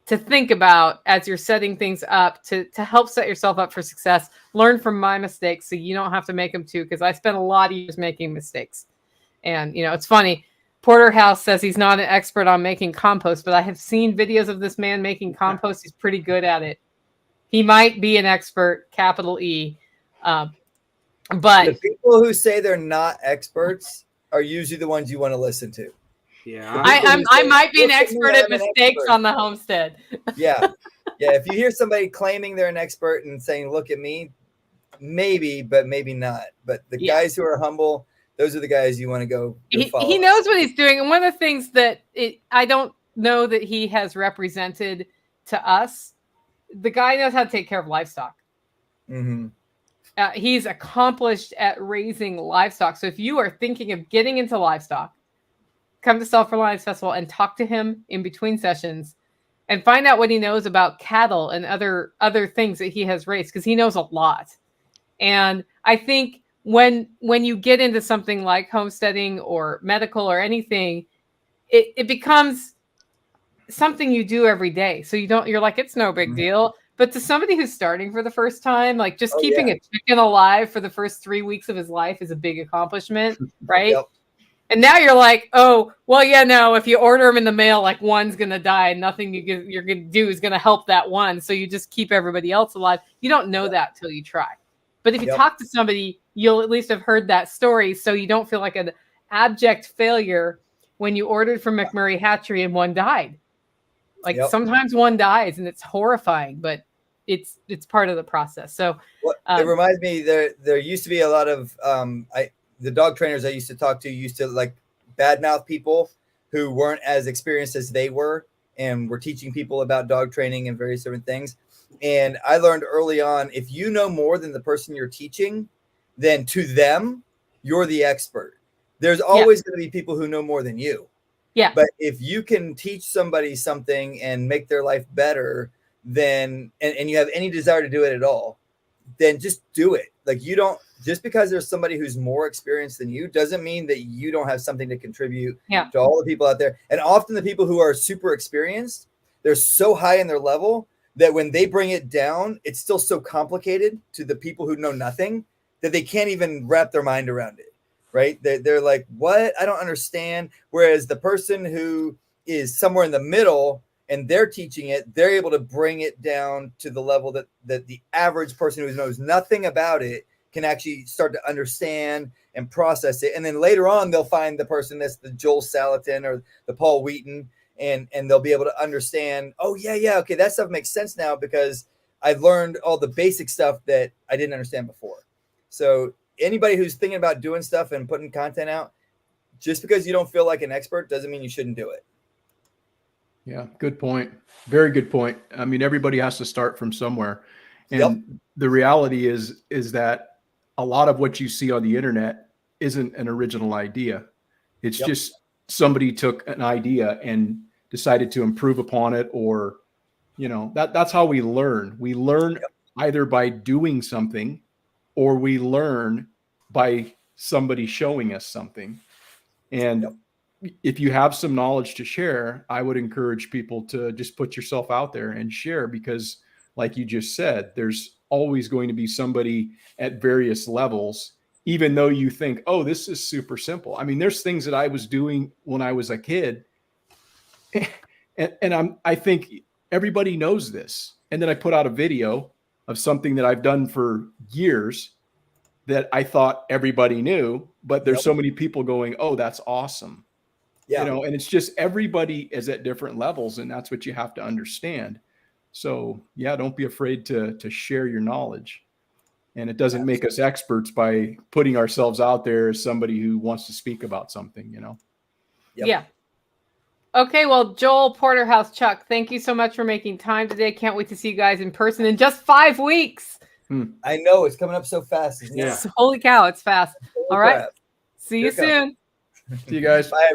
to think about as you're setting things up to help set yourself up for success. Learn from my mistakes so you don't have to make them too, because I spent a lot of years making mistakes. And, it's funny. Porterhouse says he's not an expert on making compost, but I have seen videos of this man making compost. He's pretty good at it. He might be an expert, capital E. But the people who say they're not experts are usually the ones you want to listen to. Yeah, I might be an expert at I'm an mistakes expert. on the homestead. Yeah. If you hear somebody claiming they're an expert and saying, look at me, maybe, but maybe not. But the guys who are humble, those are the guys you want to go follow. He knows what he's doing. And one of the things that I don't know that he has represented to us, the guy knows how to take care of livestock. Mm-hmm. He's accomplished at raising livestock. So if you are thinking of getting into livestock, come to Self Reliance Festival and talk to him in between sessions and find out what he knows about cattle and other things that he has raised, because he knows a lot. And I think when you get into something like homesteading or medical or anything, it becomes something you do every day. So you're like, it's no big deal. But to somebody who's starting for the first time, like just keeping a chicken alive for the first 3 weeks of his life is a big accomplishment, right? Yep. And now you're like, oh, well, yeah, no, if you order them in the mail, like one's going to die and nothing you're going to do is going to help that one. So you just keep everybody else alive. You don't know that till you try. But if you talk to somebody, you'll at least have heard that story. So you don't feel like an abject failure when you ordered from McMurray Hatchery and one died. Like sometimes one dies and it's horrifying, but it's part of the process. So it reminds me there used to be a lot of the dog trainers I used to talk to used to like badmouth people who weren't as experienced as they were and were teaching people about dog training and various different things. And I learned early on, if you know more than the person you're teaching, then to them, you're the expert. There's always going to be people who know more than you. Yeah. But if you can teach somebody something and make their life better, then and you have any desire to do it at all, then just do it. Like you don't, just because there's somebody who's more experienced than you doesn't mean that you don't have something to contribute to all the people out there. And often the people who are super experienced, they're so high in their level that when they bring it down, it's still so complicated to the people who know nothing that they can't even wrap their mind around it. Right? They're like, what? I don't understand. Whereas the person who is somewhere in the middle and they're teaching it, they're able to bring it down to the level that the average person who knows nothing about it can actually start to understand and process it. And then later on, they'll find the person that's the Joel Salatin or the Paul Wheaton, and they'll be able to understand, oh, yeah, okay, that stuff makes sense now because I've learned all the basic stuff that I didn't understand before. So anybody who's thinking about doing stuff and putting content out, just because you don't feel like an expert doesn't mean you shouldn't do it. Yeah, good point. Very good point. I mean, everybody has to start from somewhere. And the reality is that a lot of what you see on the internet isn't an original idea. It's just somebody took an idea and decided to improve upon it, or, that's how we learn. We learn either by doing something or we learn by somebody showing us something. And if you have some knowledge to share, I would encourage people to just put yourself out there and share, because like you just said, there's always going to be somebody at various levels, even though you think, oh, this is super simple. I mean, there's things that I was doing when I was a kid and I think everybody knows this. And then I put out a video of something that I've done for years that I thought everybody knew, but there's so many people going, oh, that's awesome. And it's just everybody is at different levels, and that's what you have to understand. So don't be afraid to share your knowledge. And it doesn't make us experts by putting ourselves out there as somebody who wants to speak about something, Yeah. Okay, well, Joel, Porterhouse, Chuck, thank you so much for making time today. Can't wait to see you guys in person in just 5 weeks. I know, it's coming up so fast. Isn't it? Holy cow, it's fast. All right. Crap. See you soon. See you guys. Bye.